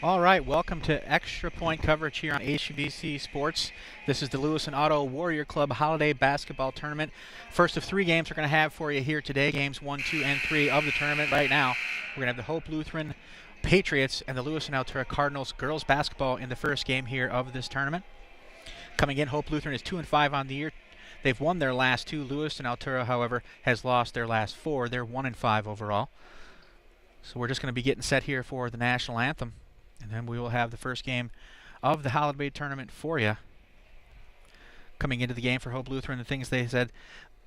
All right, welcome to Extra Point coverage here on HBC Sports. This is the Lewiston-Altura Warrior Club Holiday Basketball Tournament. First of three games we're going to have for you here today, games 1, 2, and 3 of the tournament. Right now, we're going to have the Hope Lutheran Patriots and the Lewiston-Altura Cardinals girls basketball in the first game here of this tournament. Coming in, Hope Lutheran is 2-5 on the year. They've won their last two. Lewiston-Altura, however, has lost their last four. They're 1-5 overall. So we're just going to be getting set here for the national anthem. And then we will have the first game of the holiday tournament for you. Coming into the game for Hope Lutheran, the things they said,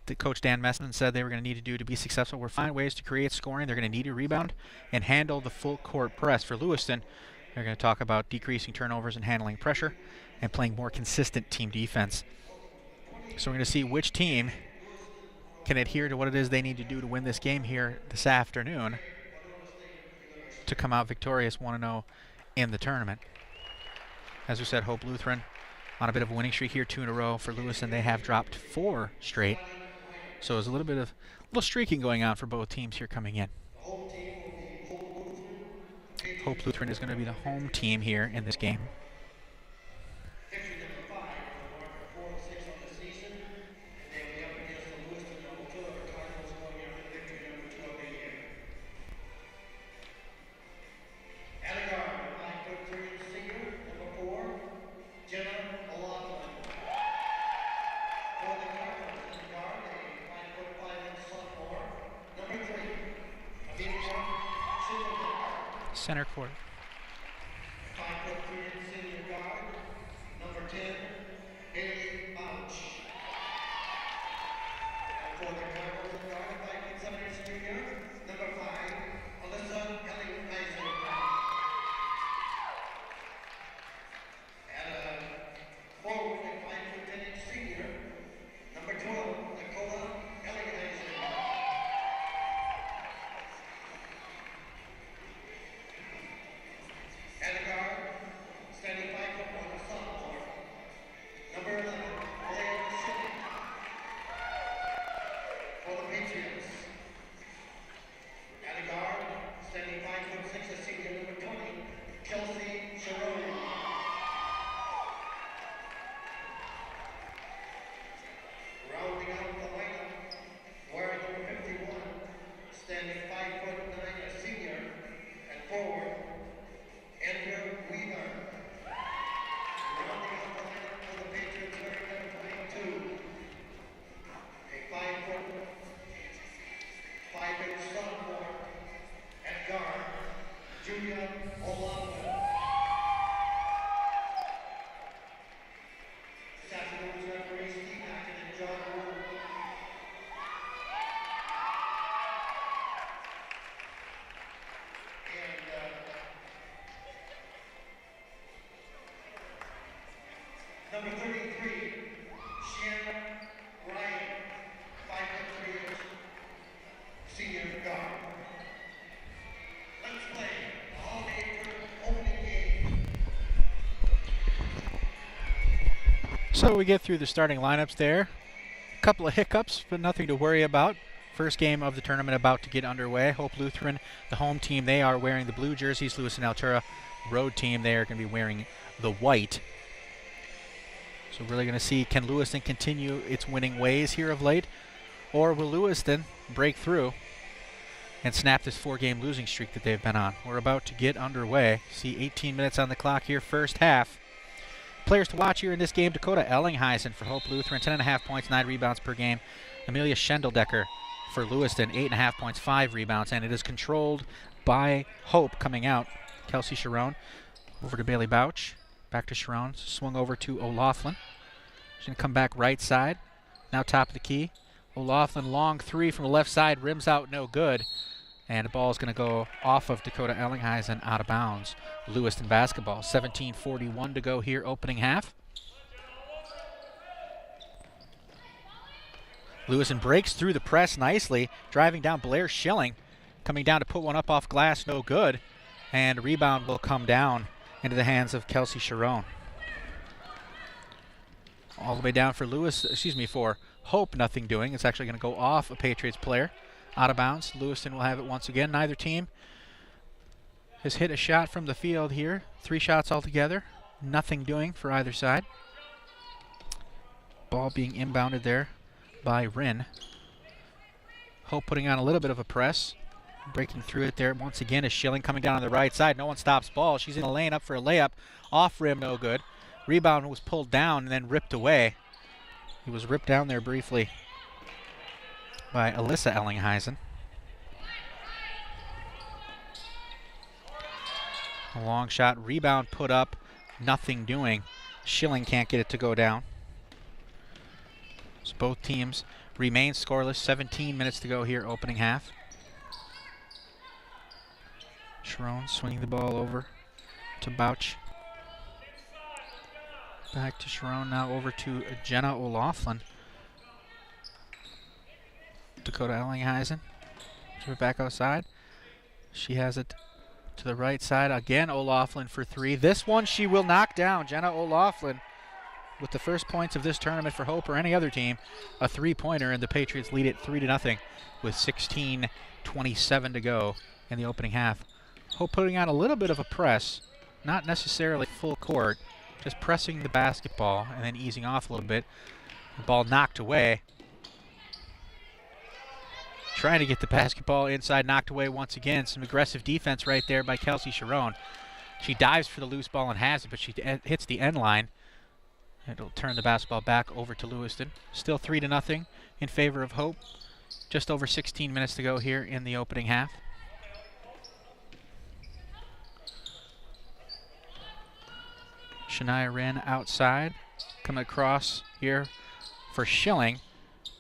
that Coach Dan Messman said they were going to need to do to be successful were find ways to create scoring. They're going to need a rebound and handle the full court press. For Lewiston, they're going to talk about decreasing turnovers and handling pressure and playing more consistent team defense. So we're going to see which team can adhere to what it is they need to do to win this game here this afternoon to come out victorious 1-0 in the tournament. As we said, Hope Lutheran on a bit of a winning streak here, 2 in a row. For Lewiston, they have dropped 4 straight. So there's a little streaking going on for both teams here coming in. Hope Lutheran is going to be the home team here in this game. Center court. Number 33, Shannon Ryan, 5'3", senior guard. Let's play the holiday opening game. So we get through the starting lineups there. A couple of hiccups, but nothing to worry about. First game of the tournament about to get underway. Hope Lutheran, the home team, they are wearing the blue jerseys. Lewiston-Altura, road team, they are going to be wearing the white. So really going to see, can Lewiston continue its winning ways here of late, or will Lewiston break through and snap this 4-game losing streak that they've been on? We're about to get underway. See 18 minutes on the clock here, first half. Players to watch here in this game: Dakota Ellinghuysen for Hope Lutheran, 10.5 points, 9 rebounds per game. Amelia Schendeldecker for Lewiston, 8.5 points, 5 rebounds, and it is controlled by Hope coming out. Kelsey Sharon over to Bailey Bouch. Back to Sharon, swung over to O'Laughlin. She's going to come back right side. Now top of the key. O'Laughlin, long three from the left side, rims out, no good. And the ball is going to go off of Dakota Ellinghuysen out of bounds. Lewiston basketball, 17:41 to go here, opening half. Lewiston breaks through the press nicely, driving down Blair Schilling. Coming down to put one up off glass, no good. And a rebound will come down into the hands of Kelsey Sharon. All the way down for for Hope, nothing doing. It's actually going to go off a Patriots player. Out of bounds. Lewiston will have it once again. Neither team has hit a shot from the field here. 3 shots altogether. Nothing doing for either side. Ball being inbounded there by Wren. Hope putting on a little bit of a press. Breaking through it there once again is Schilling coming down on the right side. No one stops ball. She's in the lane up for a layup. Off rim, no good. Rebound was pulled down and then ripped away. He was ripped down there briefly by Alyssa Ellinghuysen. A long shot, rebound put up, nothing doing. Schilling can't get it to go down. So both teams remain scoreless. 17 minutes to go here, opening half. Sharon swinging the ball over to Bouch. Back to Sharon, now over to Jenna O'Loughlin. Dakota Ellinghuysen. Back outside. She has it to the right side. Again, O'Loughlin for 3. This one she will knock down. Jenna O'Loughlin with the first points of this tournament for Hope or any other team. A 3-pointer, and the Patriots lead it 3-0 with 16:27 to go in the opening half. Hope putting on a little bit of a press, not necessarily full court, just pressing the basketball and then easing off a little bit. The ball knocked away. Trying to get the basketball inside, knocked away once again. Some aggressive defense right there by Kelsey Sharon. She dives for the loose ball and has it, but she hits the end line. It'll turn the basketball back over to Lewiston. Still 3-0 in favor of Hope. Just over 16 minutes to go here in the opening half. Shania Wren outside, coming across here for Schilling.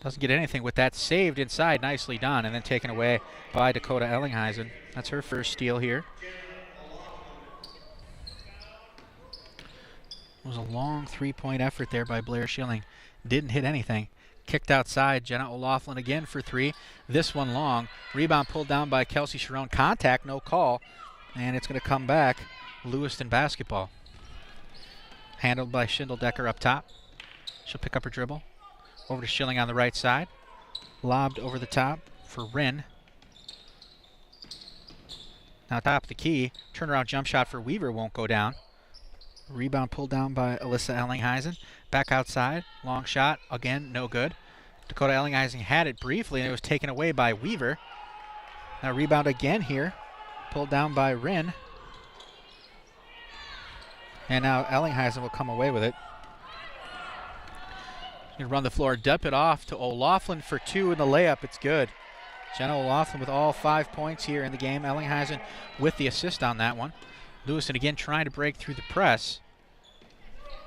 Doesn't get anything with that. Saved inside, nicely done, and then taken away by Dakota Ellinghuysen. That's her first steal here. It was a long 3-point effort there by Blair Schilling. Didn't hit anything. Kicked outside, Jenna O'Loughlin again for 3. This one long. Rebound pulled down by Kelsey Sharon. Contact, no call. And it's going to come back. Lewiston basketball. Handled by Schindeldecker up top. She'll pick up her dribble. Over to Schilling on the right side. Lobbed over the top for Wren. Now top of the key. Turnaround jump shot for Weaver won't go down. Rebound pulled down by Alyssa Ellinghuysen. Back outside. Long shot. Again, no good. Dakota Ellinghuysen had it briefly and it was taken away by Weaver. Now rebound again here. Pulled down by Wren. And now Ellinghuysen will come away with it. Gonna run the floor, dump it off to O'Loughlin for 2 in the layup. It's good. Jenna O'Loughlin with all 5 points here in the game. Ellinghuysen with the assist on that one. Lewiston again trying to break through the press.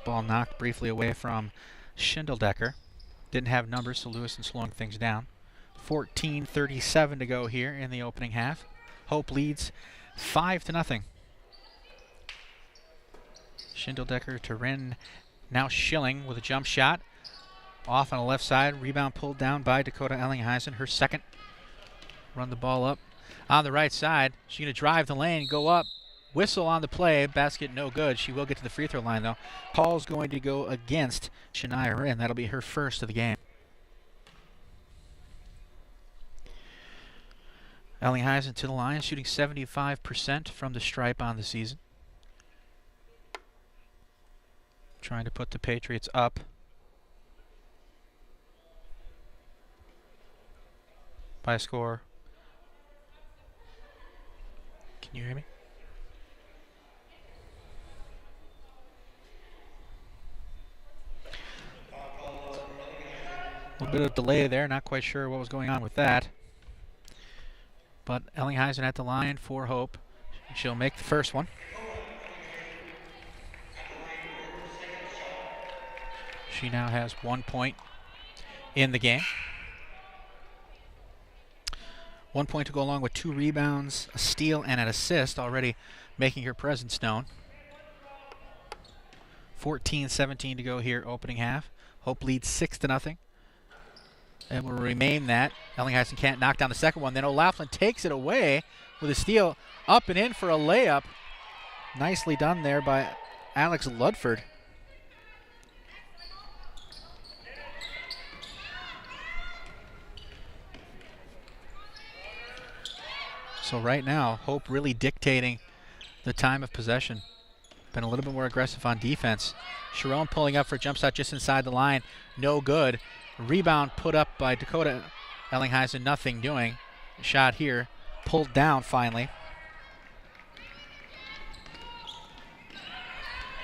Ball knocked briefly away from Schindeldecker. Didn't have numbers, so Lewiston slowing things down. 14:37 to go here in the opening half. Hope leads 5-0. Schindeldecker to Wren. Now Schilling with a jump shot. Off on the left side. Rebound pulled down by Dakota Ellinghuysen. Her second. Run the ball up on the right side. She's going to drive the lane, go up. Whistle on the play. Basket no good. She will get to the free throw line, though. Call's going to go against Shania Wren. That'll be her first of the game. Ellinghuysen to the line, shooting 75% from the stripe on the season. Trying to put the Patriots up. By a score. Can you hear me? A little bit of delay there, not quite sure what was going on with that. But Ellinghuysen at the line for Hope. She'll make the first one. She now has 1 point in the game. 1 point to go along with 2 rebounds, a steal, and an assist, already making her presence known. 14:17 to go here, opening half. Hope leads 6-0. And will remain that. Ellinghuysen can't knock down the second one. Then O'Loughlin takes it away with a steal. Up and in for a layup. Nicely done there by Alex Ludford. So right now, Hope really dictating the time of possession. Been a little bit more aggressive on defense. Sharon pulling up for a jump shot just inside the line. No good. Rebound put up by Dakota Ellinghuysen, nothing doing. Shot here, pulled down finally.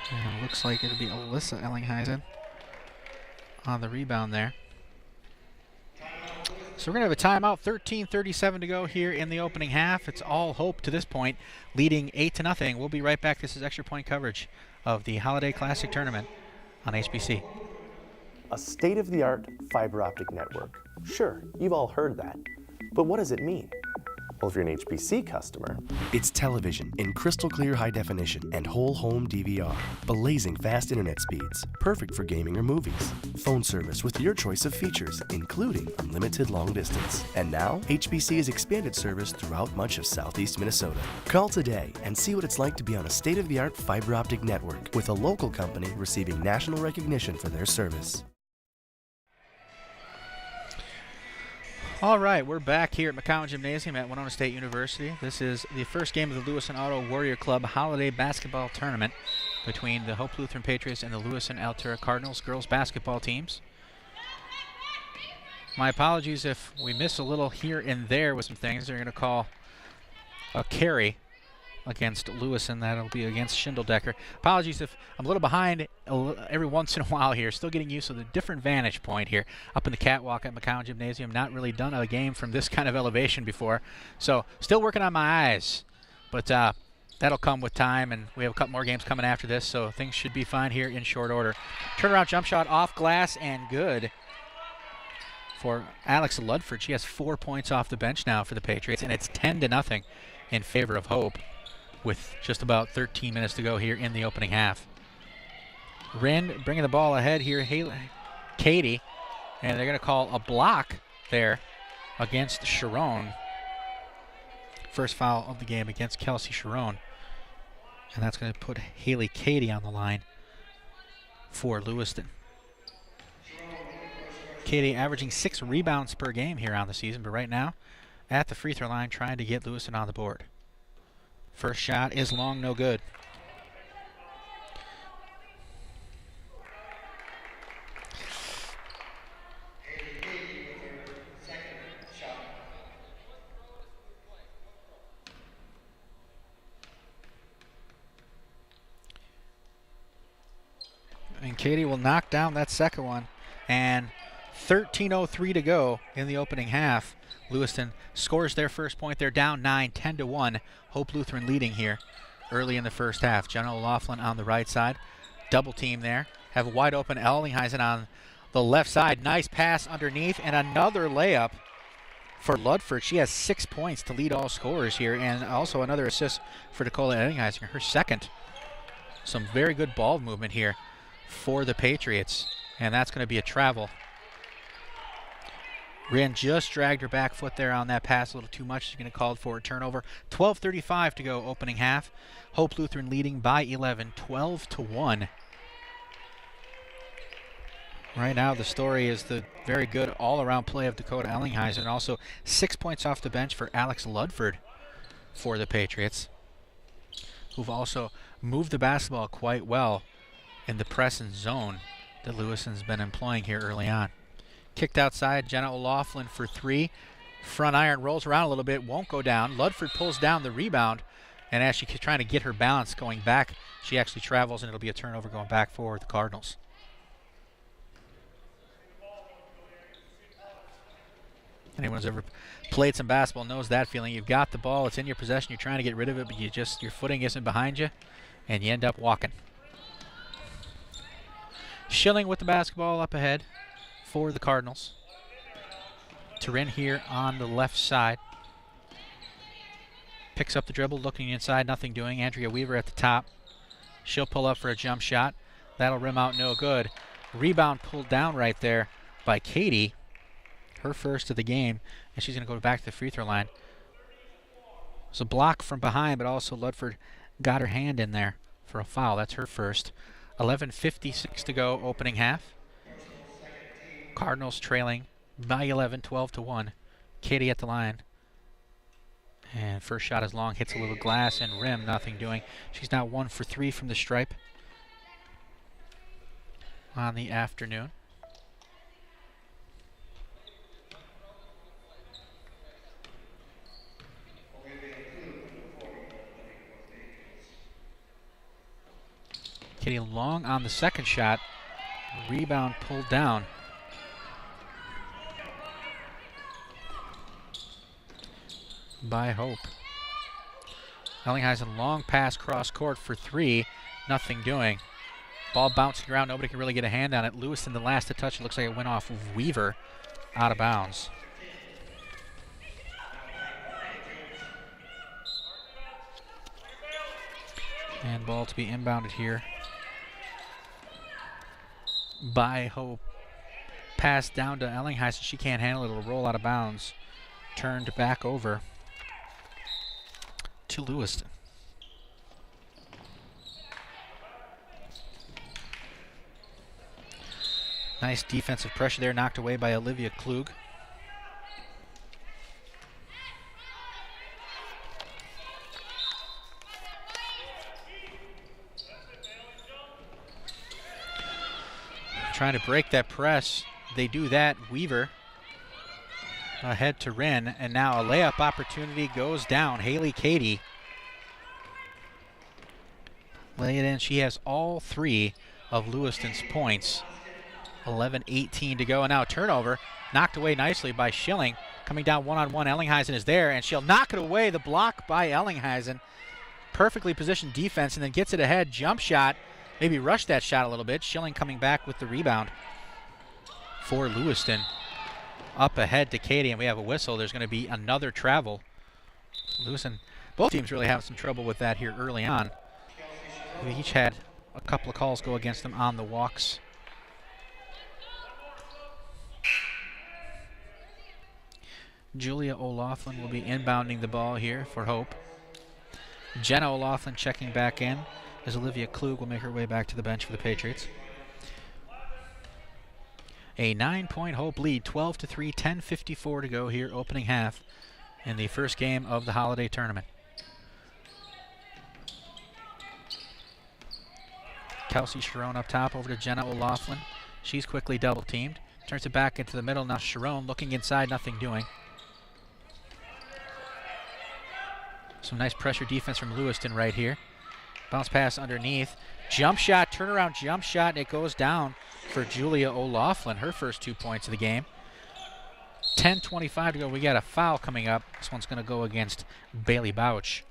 And it looks like it'll be Alyssa Ellinghuysen on the rebound there. So we're going to have a timeout, 13:37 to go here in the opening half. It's all hope to this point, leading 8-0. We'll be right back. This is extra point coverage of the Holiday Classic Tournament on HBC. A state-of-the-art fiber optic network. Sure, you've all heard that. But what does it mean? Well, if you're an HBC customer, it's television in crystal clear high definition and whole home DVR. Blazing fast internet speeds, perfect for gaming or movies. Phone service with your choice of features, including unlimited long distance. And now, HBC has expanded service throughout much of southeast Minnesota. Call today and see what it's like to be on a state-of-the-art fiber optic network with a local company receiving national recognition for their service. All right, we're back here at McCown Gymnasium at Winona State University. This is the first game of the Lewiston-Altura Warrior Club Holiday Basketball Tournament between the Hope Lutheran Patriots and the Lewiston-Altura Cardinals girls basketball teams. My apologies if we miss a little here and there with some things. They're going to call a carry against Lewiston. That'll be against Schindeldecker. Apologies if I'm a little behind every once in a while here. Still getting used to the different vantage point here up in the catwalk at McCown Gymnasium. Not really done a game from this kind of elevation before. So still working on my eyes. But that'll come with time, and we have a couple more games coming after this, so things should be fine here in short order. Turnaround jump shot off glass and good for Alex Ludford. She has 4 points off the bench now for the Patriots, and it's 10-0 in favor of Hope, with just about 13 minutes to go here in the opening half. Wren bringing the ball ahead here, Katie, and they're going to call a block there against Sharon. First foul of the game against Kelsey Sharon. And that's going to put Haley Katie on the line for Lewiston. Katie averaging 6 rebounds per game here on the season, but right now at the free throw line trying to get Lewiston on the board. First shot is long, no good. And Katie will knock down that second one. And 13:03 to go in the opening half. Lewiston scores their first point. They're down 9, 10-1. Hope Lutheran leading here early in the first half. Jenna O'Loughlin on the right side. Double team there. Have a wide open Ellinghuysen on the left side. Nice pass underneath and another layup for Ludford. She has 6 points to lead all scorers here, and also another assist for Dakota Ellinghuysen, her second. Some very good ball movement here for the Patriots, and that's going to be a travel. Wren just dragged her back foot there on that pass a little too much. She's going to call for a turnover. 12:35 to go opening half. Hope Lutheran leading by 11, 12-1. Right now the story is the very good all-around play of Dakota Ellinghuysen, and also 6 points off the bench for Alex Ludford for the Patriots, who've also moved the basketball quite well in the press and zone that Lewiston's been employing here early on. Kicked outside, Jenna O'Loughlin for 3. Front iron rolls around a little bit, won't go down. Ludford pulls down the rebound, and as she's trying to get her balance going back, she actually travels, and it'll be a turnover going back for the Cardinals. Anyone who's ever played some basketball knows that feeling. You've got the ball, it's in your possession, you're trying to get rid of it, but your footing isn't behind you, and you end up walking. Schilling with the basketball up ahead for the Cardinals. Turin here on the left side. Picks up the dribble, looking inside, nothing doing. Andrea Weaver at the top. She'll pull up for a jump shot. That'll rim out, no good. Rebound pulled down right there by Katie. Her first of the game, and she's going to go back to the free throw line. It's a block from behind, but also Ludford got her hand in there for a foul. That's her first. 11:56 to go opening half. Cardinals trailing by 11, 12-1. Katie at the line. And first shot is long, hits a little glass and rim, nothing doing. She's now 1 for 3 from the stripe on the afternoon. Katie long on the second shot. Rebound pulled down. By Hope. Ellinghuysen long pass cross court for 3. Nothing doing. Ball bouncing around. Nobody can really get a hand on it. Lewiston the last to touch. It looks like it went off of Weaver out of bounds. And ball to be inbounded here by Hope. Pass down to Ellinghuysen. She can't handle it. It'll roll out of bounds. Turned back over to Lewiston. Nice defensive pressure there, knocked away by Olivia Klug. Trying to break that press. They do that. Weaver ahead to Wren, and now a layup opportunity goes down. Haley Cady lay it in. She has all 3 of Lewiston's points. 11:18 to go, and now a turnover knocked away nicely by Schilling. Coming down one-on-one, Ellinghuysen is there, and she'll knock it away. The block by Ellinghuysen. Perfectly positioned defense, and then gets it ahead. Jump shot. Maybe rushed that shot a little bit. Schilling coming back with the rebound for Lewiston. Up ahead to Cady, and we have a whistle. There's going to be another travel. Lewiston, both teams really have some trouble with that here early on. We each had a couple of calls go against them on the walks. Julia O'Laughlin will be inbounding the ball here for Hope. Jenna O'Laughlin checking back in as Olivia Klug will make her way back to the bench for the Patriots. A 9-point Hope lead, 12-3, 10:54 to go here, opening half in the first game of the holiday tournament. Kelsey Sharon up top over to Jenna O'Laughlin. She's quickly double teamed. Turns it back into the middle. Now Sharon looking inside, nothing doing. Some nice pressure defense from Lewiston right here. Bounce pass underneath. Jump shot, turnaround jump shot, and it goes down for Julia O'Laughlin, her first 2 points of the game. 10:25 to go. We got a foul coming up. This one's going to go against Bailey Bouch.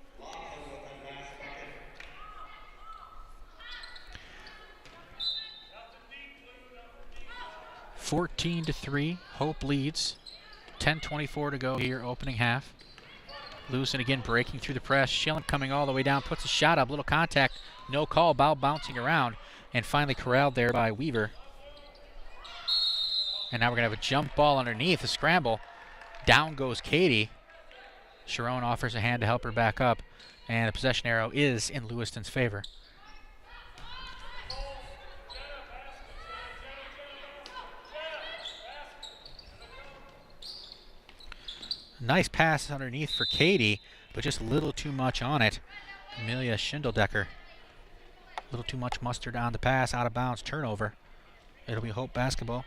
(14-3). Hope leads. 10:24 to go here, opening half. Lewiston again breaking through the press. Schilling coming all the way down, puts a shot up, little contact, no call, ball bouncing around, and finally corralled there by Weaver. And now we're going to have a jump ball underneath, a scramble. Down goes Cady. Sharon offers a hand to help her back up, and the possession arrow is in Lewiston's favor. Nice pass underneath for Cady, but just a little too much on it. Amelia Schindeldecker. A little too much mustard on the pass, out of bounds, turnover. It'll be Hope basketball.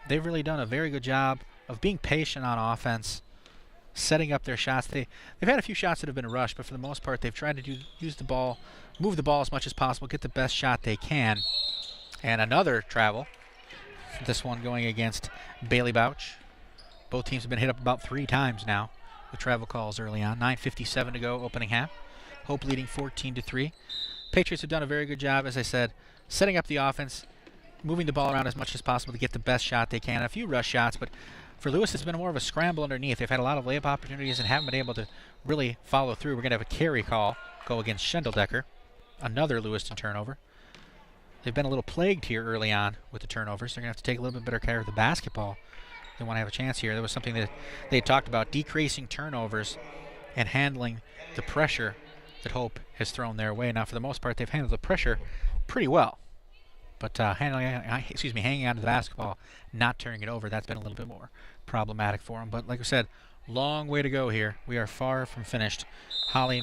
They've really done a very good job of being patient on offense, setting up their shots. They've had a few shots that have been rushed, but for the most part, they've tried to use the ball, move the ball as much as possible, get the best shot they can. And another travel. This one going against Bailey Bouch. Both teams have been hit up about 3 times now with travel calls early on. 9:57 to go, opening half. Hope leading 14-3. Patriots have done a very good job, as I said, setting up the offense, moving the ball around as much as possible to get the best shot they can. A few rush shots, but for Lewis, it's been more of a scramble underneath. They've had a lot of layup opportunities and haven't been able to really follow through. We're going to have a carry call go against Schindeldecker. Another Lewiston turnover. They've been a little plagued here early on with the turnovers. They're going to have to take a little bit better care of the basketball. They want to have a chance here. There was something that they talked about, decreasing turnovers and handling the pressure that Hope has thrown their way. Now, for the most part, they've handled the pressure pretty well. But hanging on to the basketball, not turning it over, that's been a little bit more problematic for them. But like I said, Long way to go here. We are far from finished. Holly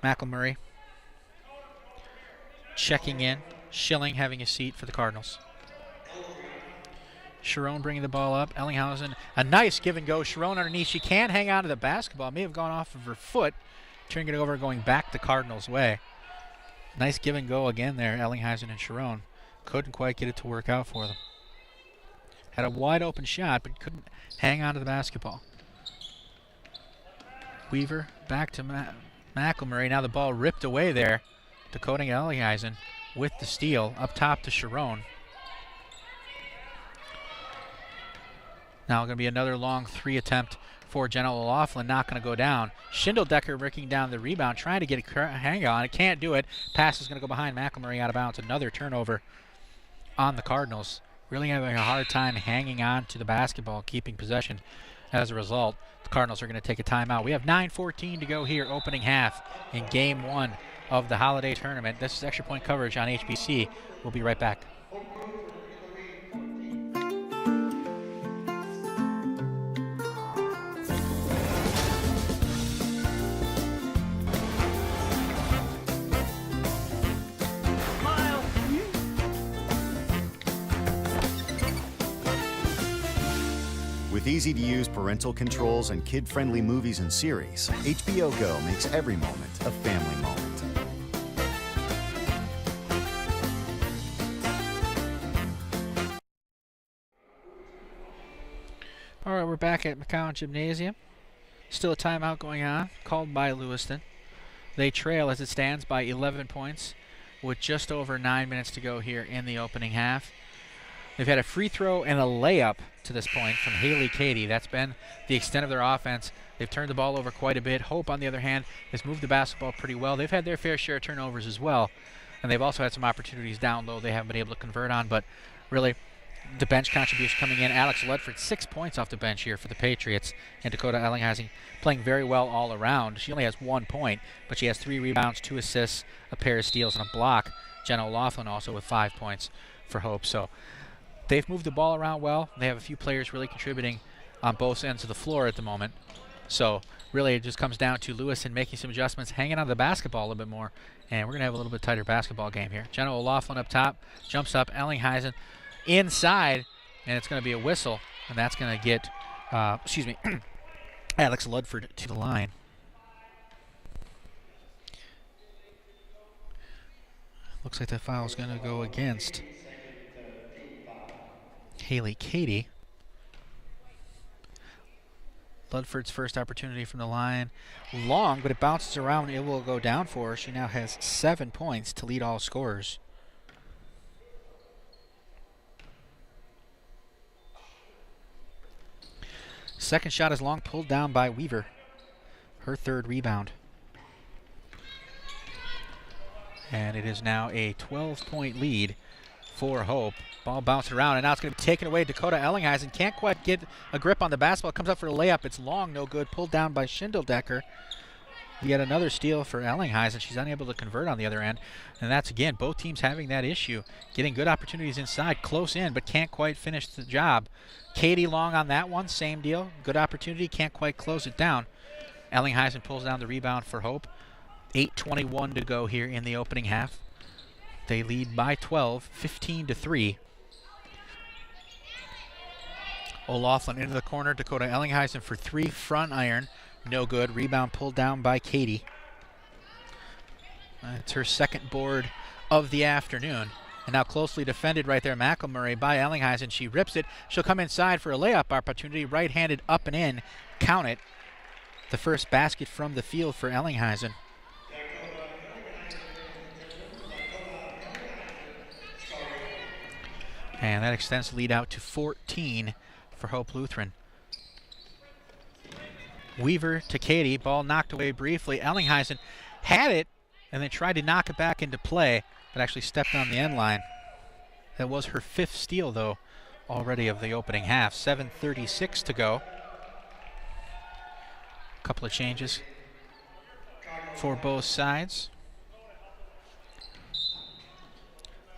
McElmurray checking in. Schilling having a seat for the Cardinals. Sharon bringing the ball up. Ellinghuysen, a nice give and go. Sharon underneath. She can't hang on to the basketball. May have gone off of her foot. Turning it over, going back the Cardinals' way. Nice give and go again there, Ellinghuysen and Sharon. Couldn't quite get it to work out for them. Had a wide open shot, but couldn't hang on to the basketball. Weaver back to McElmurray. Now the ball ripped away there. Dakota Ellinghuysen with the steal up top to Sharon. Now going to be another long 3 attempt for Jenna O'Loughlin, not going to go down. Schindeldecker breaking down the rebound, trying to get a hang on. It can't do it. Pass is going to go behind McElmurray out of bounds. Another turnover on the Cardinals. Really having a hard time hanging on to the basketball, keeping possession. As a result, the Cardinals are going to take a timeout. We have 9:14 to go here, opening half in Game 1 of the holiday tournament. This is Extra Point coverage on HBC. We'll be right back. With easy-to-use parental controls and kid-friendly movies and series, HBO Go makes every moment a family moment. All right, we're back at McCown Gymnasium. Still a timeout going on, called by Lewiston. They trail as it stands by 11 points with just over 9 minutes to go here in the opening half. They've had a free throw and a layup to this point from Haley Cady. That's been the extent of their offense. They've turned the ball over quite a bit. Hope, on the other hand, has moved the basketball pretty well. They've had their fair share of turnovers as well, and they've also had some opportunities down low they haven't been able to convert on, but really the bench contribution coming in. Alex Ludford, 6 points off the bench here for the Patriots, and Dakota Ellinghuysen playing very well all around. She only has 1 point, but she has 3 rebounds, 2 assists, a pair of steals, and a block. Jenna O'Loughlin also with 5 points for Hope. So they've moved the ball around well. They have a few players really contributing on both ends of the floor at the moment. So really it just comes down to Lewiston making some adjustments, hanging on the basketball a little bit more, and we're going to have a little bit tighter basketball game here. Jenna O'Loughlin up top, jumps up, Ellinghuysen inside, and it's going to be a whistle, and that's going to get, Alex Ludford to the line. Looks like that foul is going to go against Haley Cady. Ludford's first opportunity from the line. Long, but it bounces around. It will go down for her. She now has 7 points to lead all scorers. Second shot is long, pulled down by Weaver. Her 3rd rebound. And it is now a 12-point lead for Hope. Ball bounced around, and now it's going to be taken away. Dakota Ellinghuysen can't quite get a grip on the basketball. Comes up for a layup. It's long, no good. Pulled down by Schindeldecker. Yet another steal for Ellinghuysen. She's unable to convert on the other end. And that's, again, both teams having that issue. Getting good opportunities inside, close in, but can't quite finish the job. Cady long on that one, same deal. Good opportunity, can't quite close it down. Ellinghuysen pulls down the rebound for Hope. 8:21 to go here in the opening half. They lead by 12, 15-3. O'Loughlin into the corner. Dakota Ellinghuysen for 3, front iron. No good. Rebound pulled down by Cady. It's her 2nd board of the afternoon. And now closely defended right there, McElmurray by Ellinghuysen. She rips it. She'll come inside for a layup opportunity. Right-handed up and in. Count it. The first basket from the field for Ellinghuysen. And that extends the lead out to 14 for Hope Lutheran. Weaver to Cady. Ball knocked away briefly. Ellinghuysen had it and then tried to knock it back into play, but actually stepped on the end line. That was her 5th steal, though, already of the opening half. 7:36 to go. A couple of changes for both sides.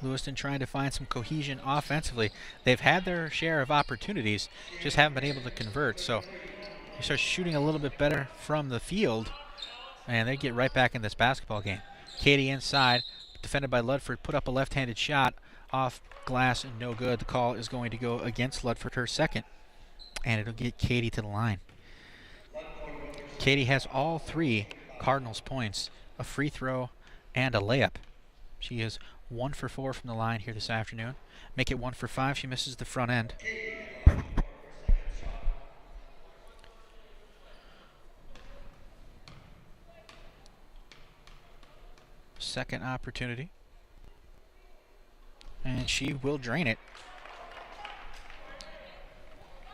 Lewiston trying to find some cohesion offensively. They've had their share of opportunities, just haven't been able to convert. So He starts shooting a little bit better from the field, and they get right back in this basketball game. Katie inside, defended by Ludford, put up a left-handed shot off glass and no good. The call is going to go against Ludford, her second, and it'll get Katie to the line. Katie has all 3 Cardinals points, a free throw and a layup. She is 1 for 4 from the line here this afternoon. Make it 1 for 5. She misses the front end. Second opportunity. And she will drain it.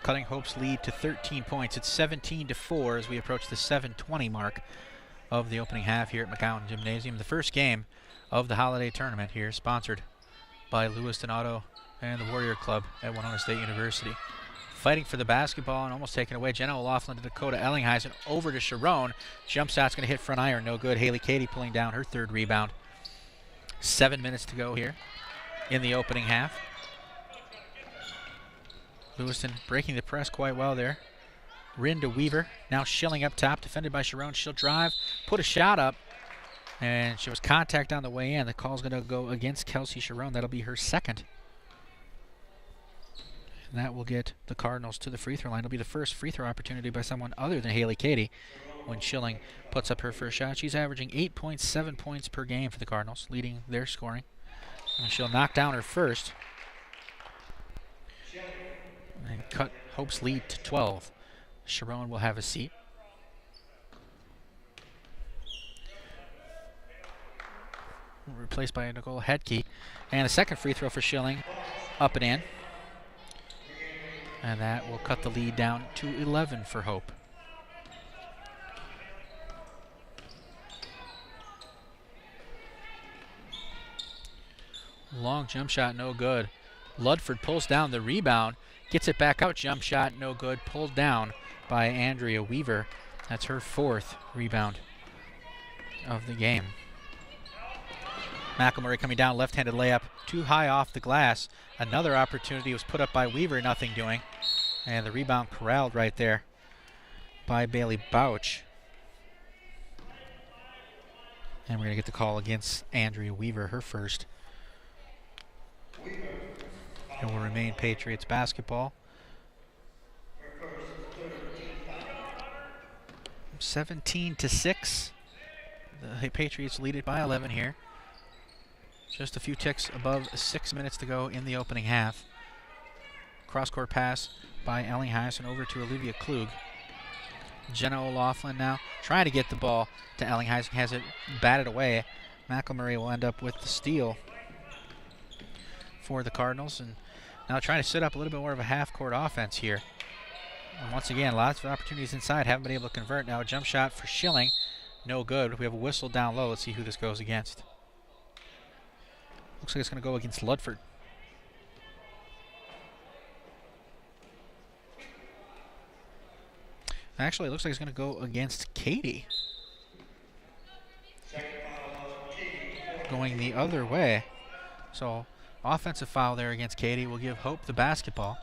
Cutting Hope's lead to 13 points. It's 17-4 as we approach the 7:20 mark of the opening half here at McCown Gymnasium. The first game of the holiday tournament here, sponsored by Lewiston-Altura and the Warrior Club at Winona State University. Fighting for the basketball and almost taken away. Jenna O'Loughlin to Dakota Ellinghuysen, over to Sharon. Jump shot's going to hit front iron, no good. Haley Katie pulling down her 3rd rebound. 7 minutes to go here in the opening half. Lewiston breaking the press quite well there. Rin to Weaver, now Schilling up top, defended by Sharon. She'll drive, put a shot up, and she was contact on the way in. The call's going to go against Kelsey Sharon. That'll be her second. And that will get the Cardinals to the free throw line. It'll be the first free throw opportunity by someone other than Haley Katie when Schilling puts up her first shot. She's averaging 8.7 points per game for the Cardinals, leading their scoring. And she'll knock down her first and cut Hope's lead to 12. Sharon will have a seat. Replaced by Nicole Hedke. And a second free throw for Schilling, up and in. And that will cut the lead down to 11 for Hope. Long jump shot, no good. Ludford pulls down the rebound, gets it back out, jump shot, no good. Pulled down by Andrea Weaver. That's her 4th rebound of the game. McElmurray coming down, left-handed layup, too high off the glass. Another opportunity was put up by Weaver, nothing doing. And the rebound corralled right there by Bailey Bouch. And we're going to get the call against Andrea Weaver, her first. It will remain Patriots basketball. 17-6. The Patriots lead it by 11 here. Just a few ticks above 6 minutes to go in the opening half. Cross-court pass by Ellinghuysen over to Olivia Klug. Jenna O'Loughlin now trying to get the ball to Ellinghuysen, has it batted away. McElmurray will end up with the steal for the Cardinals, and now trying to set up a little bit more of a half-court offense here. And once again, lots of opportunities inside, haven't been able to convert. Now a jump shot for Schilling, no good. We have a whistle down low. Let's see who this goes against. Looks like it's going to go against Ludford. Actually, it looks like it's going to go against Katie. Going the other way. So, offensive foul there against Katie will give Hope the basketball.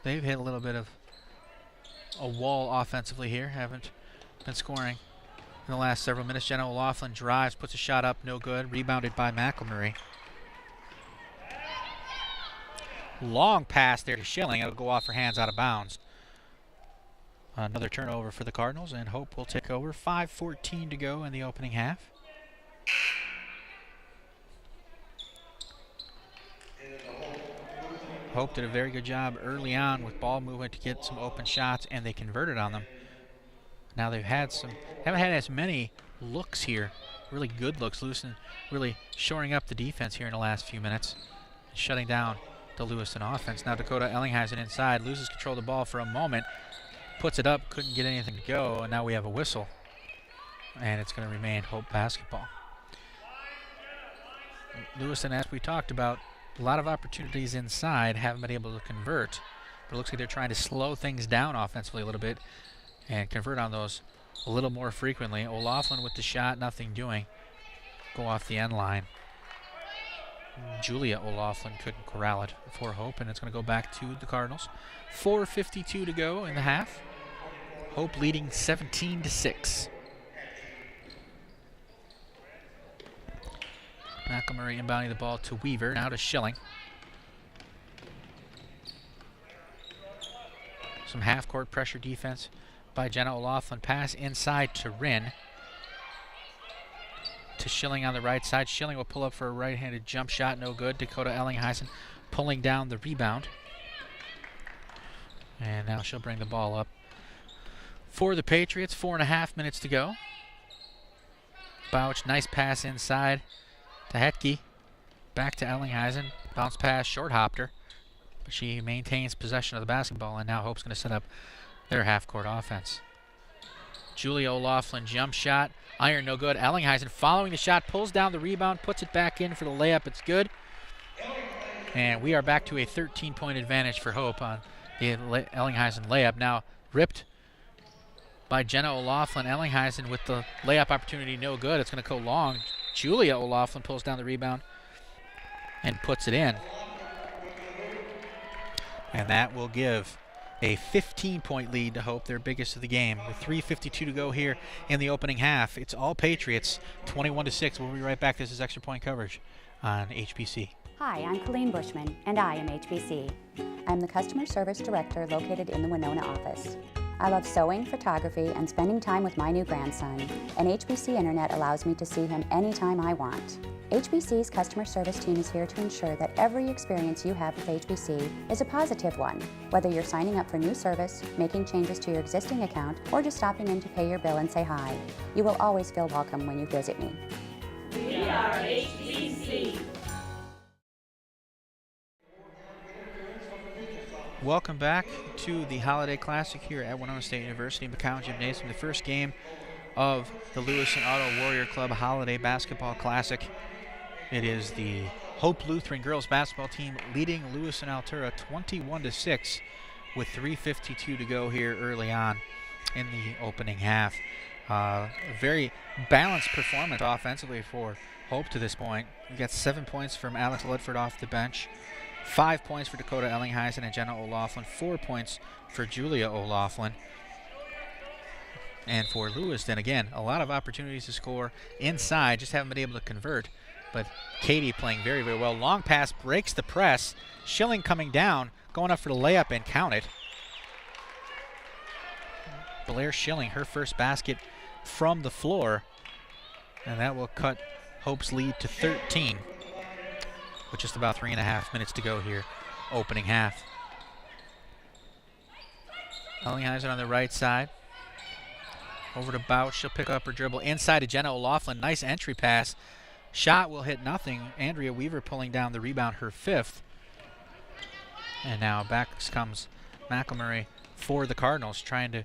They've hit a little bit of a wall offensively here. Haven't been scoring in the last several minutes. Jenna O'Loughlin drives, puts a shot up, no good. Rebounded by McElmurray. Long pass there to Schilling. It'll go off her hands out of bounds. Another turnover for the Cardinals, and Hope will take over. 5:14 to go in the opening half. Hope did a very good job early on with ball movement to get some open shots, and they converted on them. Now they've had haven't had as many looks here, really good looks. Lewiston really shoring up the defense here in the last few minutes, shutting down the Lewiston offense. Now Dakota Ellinghuysen inside, loses control of the ball for a moment, puts it up, couldn't get anything to go, and now we have a whistle. And it's going to remain Hope basketball. Lewiston, as we talked about, a lot of opportunities inside, haven't been able to convert. But it looks like they're trying to slow things down offensively a little bit and convert on those a little more frequently. O'Loughlin with the shot, nothing doing. Go off the end line. Julia O'Loughlin couldn't corral it for Hope, and it's going to go back to the Cardinals. 4:52 to go in the half. Hope leading 17-6. McElmurray inbounding the ball to Weaver, now to Schilling. Some half-court pressure defense by Jenna O'Loughlin. Pass inside to Rinn. To Schilling on the right side. Schilling will pull up for a right-handed jump shot, no good. Dakota Ellinghuysen pulling down the rebound. And now she'll bring the ball up for the Patriots. 4.5 minutes to go. Bouch, nice pass inside to Hetke. Back to Ellinghuysen. Bounce pass, short hopped her. But she maintains possession of the basketball, and now Hope's going to set up their half-court offense. Julia O'Loughlin jump shot. Iron no good. Ellinghuysen following the shot, pulls down the rebound, puts it back in for the layup. It's good. And we are back to a 13-point advantage for Hope on the Ellinghuysen layup. Now ripped by Jenna O'Loughlin. Ellinghuysen with the layup opportunity, no good. It's going to go long. Julia O'Loughlin pulls down the rebound and puts it in. And that will give a 15-point lead to Hope, their biggest of the game. With 3:52 to go here in the opening half. It's all Patriots, 21-6. We'll be right back. This is Extra Point coverage on HBC. Hi, I'm Colleen Bushman, and I am HBC. I'm the Customer Service Director located in the Winona office. I love sewing, photography, and spending time with my new grandson, and HBC Internet allows me to see him anytime I want. HBC's customer service team is here to ensure that every experience you have with HBC is a positive one, whether you're signing up for new service, making changes to your existing account, or just stopping in to pay your bill and say hi. You will always feel welcome when you visit me. We are HBC. Welcome back to the Holiday Classic here at Winona State University McCown Gymnasium, the first game of the Lewiston-Altura Warrior Club Holiday Basketball Classic. It is the Hope Lutheran girls basketball team leading Lewiston-Altura 21-6 with 3:52 to go here early on in the opening half. A very balanced performance offensively for Hope to this point. We got 7 points from Alex Ludford off the bench, 5 points for Dakota Ellinghuysen and Jenna O'Loughlin, 4 points for Julia O'Loughlin. And for Lewiston, again, a lot of opportunities to score inside, just haven't been able to convert. But Katie playing very, very well. Long pass breaks the press. Schilling coming down, going up for the layup and count it. Blair Schilling, her first basket from the floor. And that will cut Hope's lead to 13. With just about 3.5 minutes to go here, opening half. Ellinghuysen on the right side. Over to Bouch, she'll pick up her dribble inside to Jenna O'Loughlin. Nice entry pass. Shot will hit nothing. Andrea Weaver pulling down the rebound, her 5th. And now back comes McElmurray for the Cardinals, trying to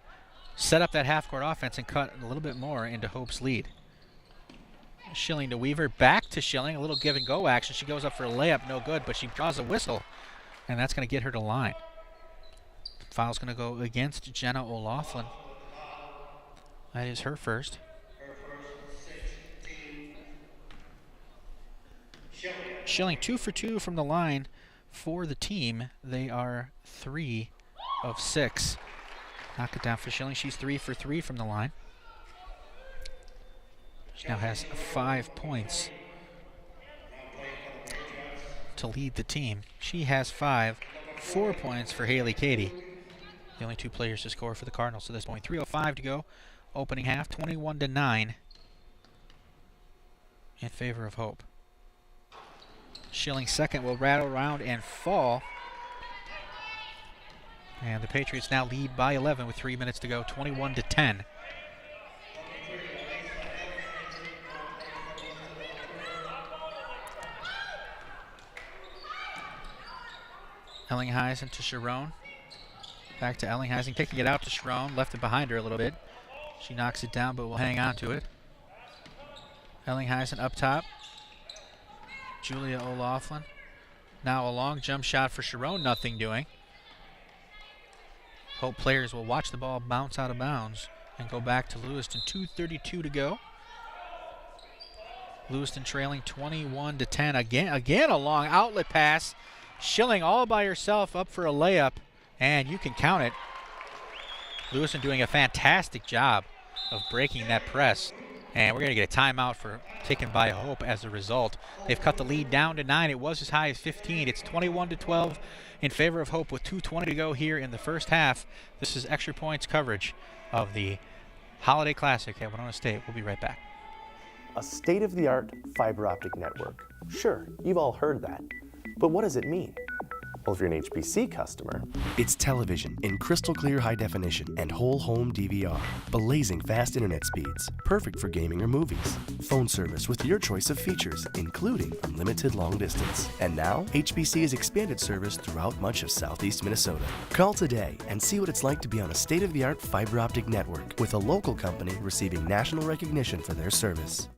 set up that half-court offense and cut a little bit more into Hope's lead. Schilling to Weaver, back to Schilling, a little give-and-go action. She goes up for a layup, no good, but she draws a whistle, and that's going to get her to line. Foul's going to go against Jenna O'Loughlin. That is her first. Schilling 2 for 2 from the line for the team. They are 3 of 6. Knock it down for Schilling. She's 3 for 3 from the line. She now has 5 points to lead the team. She has 5. 4 points for Haley Katie. The only 2 players to score for the Cardinals to this point. 3:05 to go. Opening half, 21-9 in favor of Hope. Schilling second will rattle around and fall. And the Patriots now lead by 11 with 3 minutes to go, 21-10. Ellinghuysen to Sharon. Back to Ellinghuysen, kicking it out to Sharon, left it behind her a little bit. She knocks it down, but will hang on to it. Ellinghuysen up top. Julia O'Loughlin. Now a long jump shot for Sharon, nothing doing. Hope players will watch the ball bounce out of bounds and go back to Lewiston. 2:32 to go Lewiston trailing 21-10. Again a long outlet pass. Schilling all by herself up for a layup, and you can count it. Lewiston doing a fantastic job of breaking that press. And we're going to get a timeout for taken by Hope as a result. They've cut the lead down to 9. It was as high as 15. It's 21-12 in favor of Hope with 2:20 to go here in the first half. This is Extra Points coverage of the Holiday Classic at Winona State. We'll be right back. A state-of-the-art fiber optic network. Sure, you've all heard that. But what does it mean? Well, if you're an HBC customer, it's television in crystal clear high definition and whole home DVR. Blazing fast internet speeds, perfect for gaming or movies. Phone service with your choice of features, including unlimited long distance. And now, HBC has expanded service throughout much of southeast Minnesota. Call today and see what it's like to be on a state-of-the-art fiber optic network with a local company receiving national recognition for their service.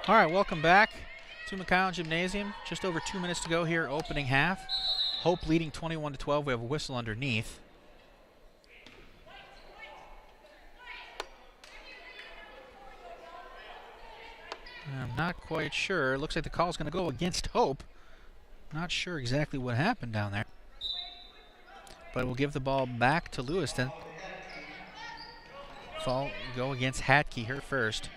All right, welcome back to McCown Gymnasium. Just over 2 minutes to go here, opening half. Hope leading 21-12. We have a whistle underneath. I'm not quite sure. Looks like the call is going to go against Hope. Not sure exactly what happened down there. But we'll give the ball back to Lewiston. Fall go against Hatke, her first.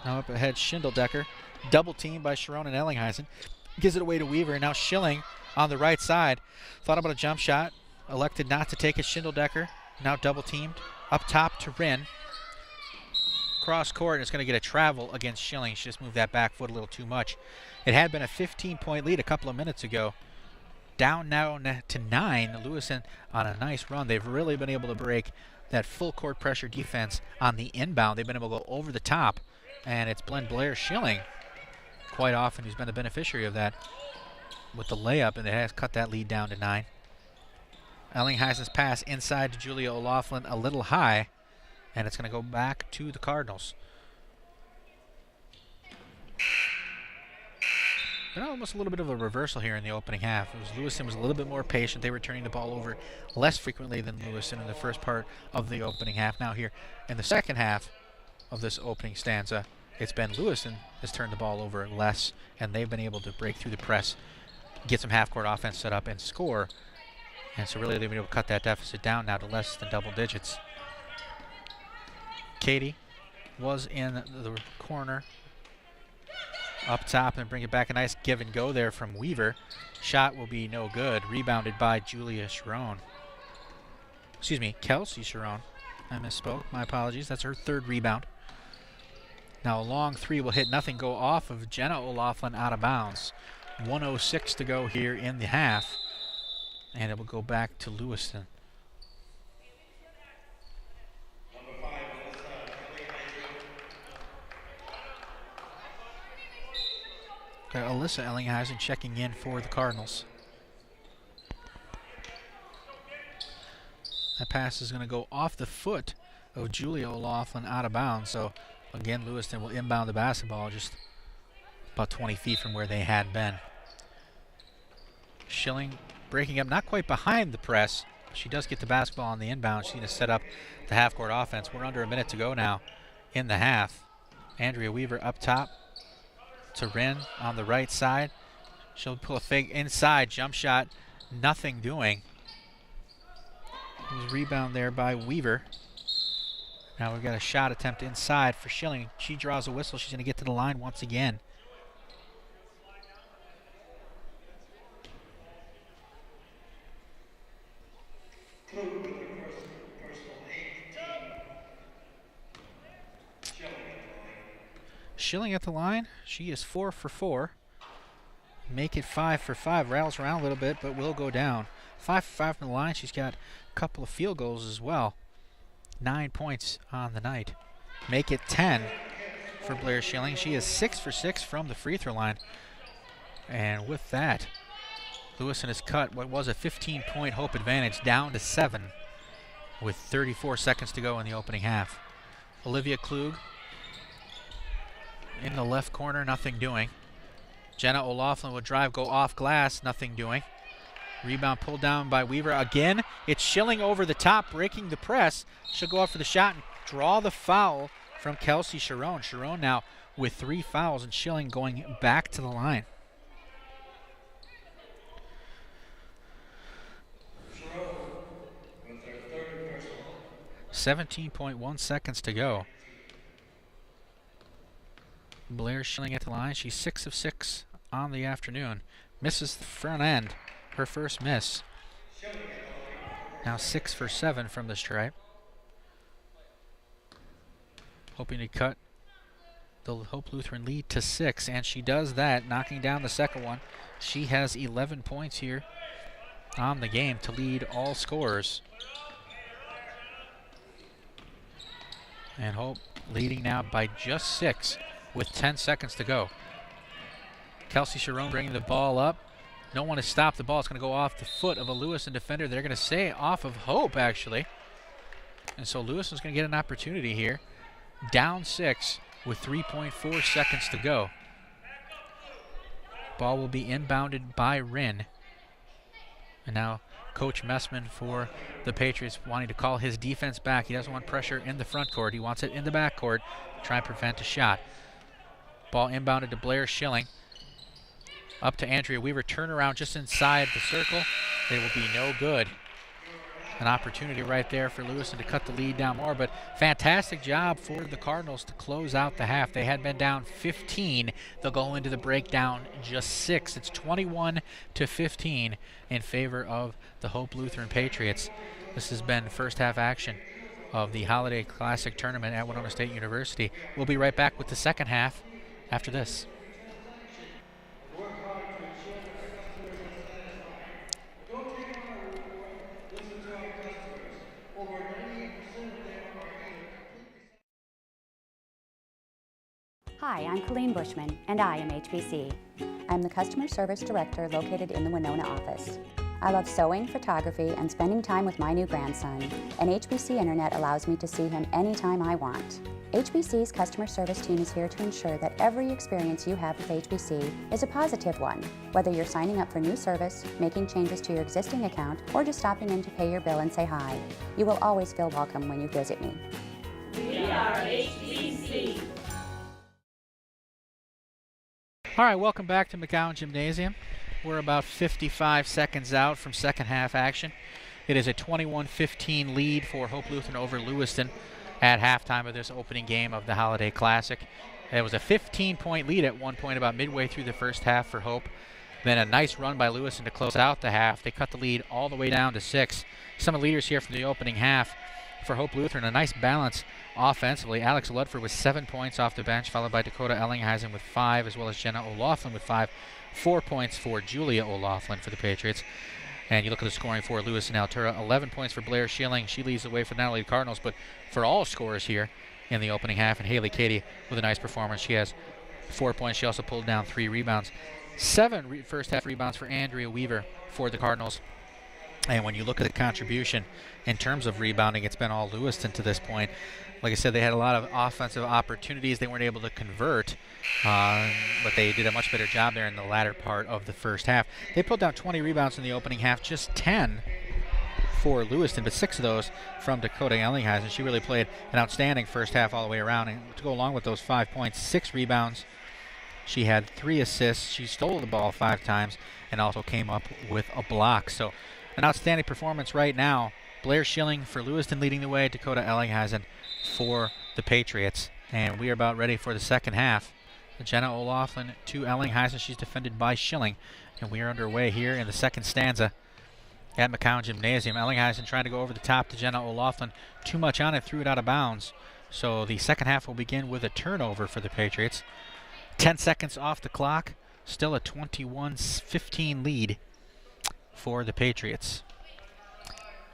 Now up ahead, Schindeldecker. Double team by Sharon and Ellinghuysen. Gives it away to Weaver. And now Schilling on the right side. Thought about a jump shot. Elected not to take it. Schindeldecker now double teamed. Up top to Rin. Cross court, and it's going to get a travel against Schilling. She just moved that back foot a little too much. It had been a 15-point lead a couple of minutes ago. Down now to 9. Lewiston on a nice run. They've really been able to break that full court pressure defense on the inbound. They've been able to go over the top. And it's Blair Schilling quite often who's been the beneficiary of that with the layup, and it has cut that lead down to 9. Ellinghuysen's pass inside to Julia O'Laughlin a little high, and it's going to go back to the Cardinals. But almost a little bit of a reversal here in the opening half. Lewiston was a little bit more patient. They were turning the ball over less frequently than Lewiston in the first part of the opening half. Now here in the second half of this opening stanza, it's been Lewiston has turned the ball over less, and they've been able to break through the press, get some half-court offense set up, and score. And so really they've been able to cut that deficit down now to less than double digits. Katie was in the corner up top and bring it back. A nice give and go there from Weaver. Shot will be no good. Rebounded by Julia Sharon. Excuse me, Kelsey Sharon. I misspoke. My apologies. That's her third rebound. Now a long three will hit nothing, go off of Jenna O'Laughlin out of bounds. 1:06 to go here in the half. And it will go back to Lewiston. Got Alyssa Ellinghuysen checking in for the Cardinals. That pass is going to go off the foot of Julia O'Laughlin out of bounds. So again, Lewiston will inbound the basketball just about 20 feet from where they had been. Schilling breaking up, not quite behind the press. She does get the basketball on the inbound. She's going to set up the half-court offense. We're under a minute to go now in the half. Andrea Weaver up top to Rin on the right side. She'll pull a fake inside jump shot. Nothing doing. There's a rebound there by Weaver. Now we've got a shot attempt inside for Schilling. She draws a whistle. She's going to get to the line once again. Schilling at the line. She is 4 for 4. Make it 5 for 5. Rattles around a little bit, but will go down. 5 for 5 from the line. She's got a couple of field goals as well. 9 points on the night. Make it 10 for Blair Schilling. She is 6 for 6 from the free throw line. And with that, Lewiston has cut what was a 15-point Hope advantage down to 7 with 34 seconds to go in the opening half. Olivia Klug in the left corner, nothing doing. Jenna O'Laughlin would drive, go off glass, nothing doing. Rebound pulled down by Weaver again. It's Schilling over the top, breaking the press. She'll go up for the shot and draw the foul from Kelsey Sharon. Sharon now with 3 fouls, and Schilling going back to the line. 17.1 seconds to go. Blair Schilling at the line. She's 6 of 6 on the afternoon. Misses the front end, her first miss. Now 6 for 7 from the stripe. Hoping to cut the Hope Lutheran lead to 6, and she does that, knocking down the second one. She has 11 points here on the game to lead all scorers. And Hope leading now by just 6 with 10 seconds to go. Kelsey Sharon bringing the ball up. No one has stopped the ball. It's going to go off the foot of a Lewiston defender. They're going to say off of Hope, actually. And so Lewiston's going to get an opportunity here. Down 6 with 3.4 seconds to go. Ball will be inbounded by Wren. And now Coach Messman for the Patriots wanting to call his defense back. He doesn't want pressure in the front court. He wants it in the back court to try and prevent a shot. Ball inbounded to Blair Schilling. Up to Andrea Weaver. Turnaround just inside the circle. It will be no good. An opportunity right there for Lewiston to cut the lead down more, but fantastic job for the Cardinals to close out the half. They had been down 15. They'll go into the break down just 6. It's 21-15 in favor of the Hope Lutheran Patriots. This has been first half action of the Holiday Classic Tournament at Winona State University. We'll be right back with the second half after this. Hi, I'm Colleen Bushman, and I am HBC. I'm the Customer Service Director located in the Winona office. I love sewing, photography, and spending time with my new grandson, and HBC Internet allows me to see him anytime I want. HBC's customer service team is here to ensure that every experience you have with HBC is a positive one, whether you're signing up for new service, making changes to your existing account, or just stopping in to pay your bill and say hi. You will always feel welcome when you visit me. We are HBC. All right, welcome back to McCown Gymnasium. We're about 55 seconds out from second half action. It is a 21-15 lead for Hope Lutheran over Lewiston at halftime of this opening game of the Holiday Classic. It was a 15-point lead at one point about midway through the first half for Hope. Then a nice run by Lewiston to close out the half. They cut the lead all the way down to 6. Some of the leaders here from the opening half for Hope Lutheran, a nice balance offensively. Alex Ludford with 7 points off the bench, followed by Dakota Ellinghuysen with 5, as well as Jenna O'Laughlin with 5. 4 points for Julia O'Laughlin for the Patriots. And you look at the scoring for Lewiston-Altura, 11 points for Blair Schilling. She leads the way for not only the Cardinals, but for all scorers here in the opening half. And Haley Cady with a nice performance. She has 4 points. She also pulled down 3 rebounds. 7 first half rebounds for Andrea Weaver for the Cardinals. And when you look at the contribution in terms of rebounding, it's been all Lewiston to this point. Like I said, they had a lot of offensive opportunities. They weren't able to convert, but they did a much better job there in the latter part of the first half. They pulled down 20 rebounds in the opening half, just 10 for Lewiston, but 6 of those from Dakota Ellinghuysen. She really played an outstanding first half all the way around. And to go along with those 5 points, 6 rebounds. She had 3 assists. She stole the ball 5 times and also came up with a block. So an outstanding performance right now. Blair Schilling for Lewiston leading the way, Dakota Ellinghuysen for the Patriots. And we are about ready for the second half. Jenna O'Laughlin to Ellinghuysen. She's defended by Schilling. And we are underway here in the second stanza at McCown Gymnasium. Ellinghuysen trying to go over the top to Jenna O'Laughlin. Too much on it, threw it out of bounds. So the second half will begin with a turnover for the Patriots. 10 seconds off the clock. Still a 21-15 lead for the Patriots.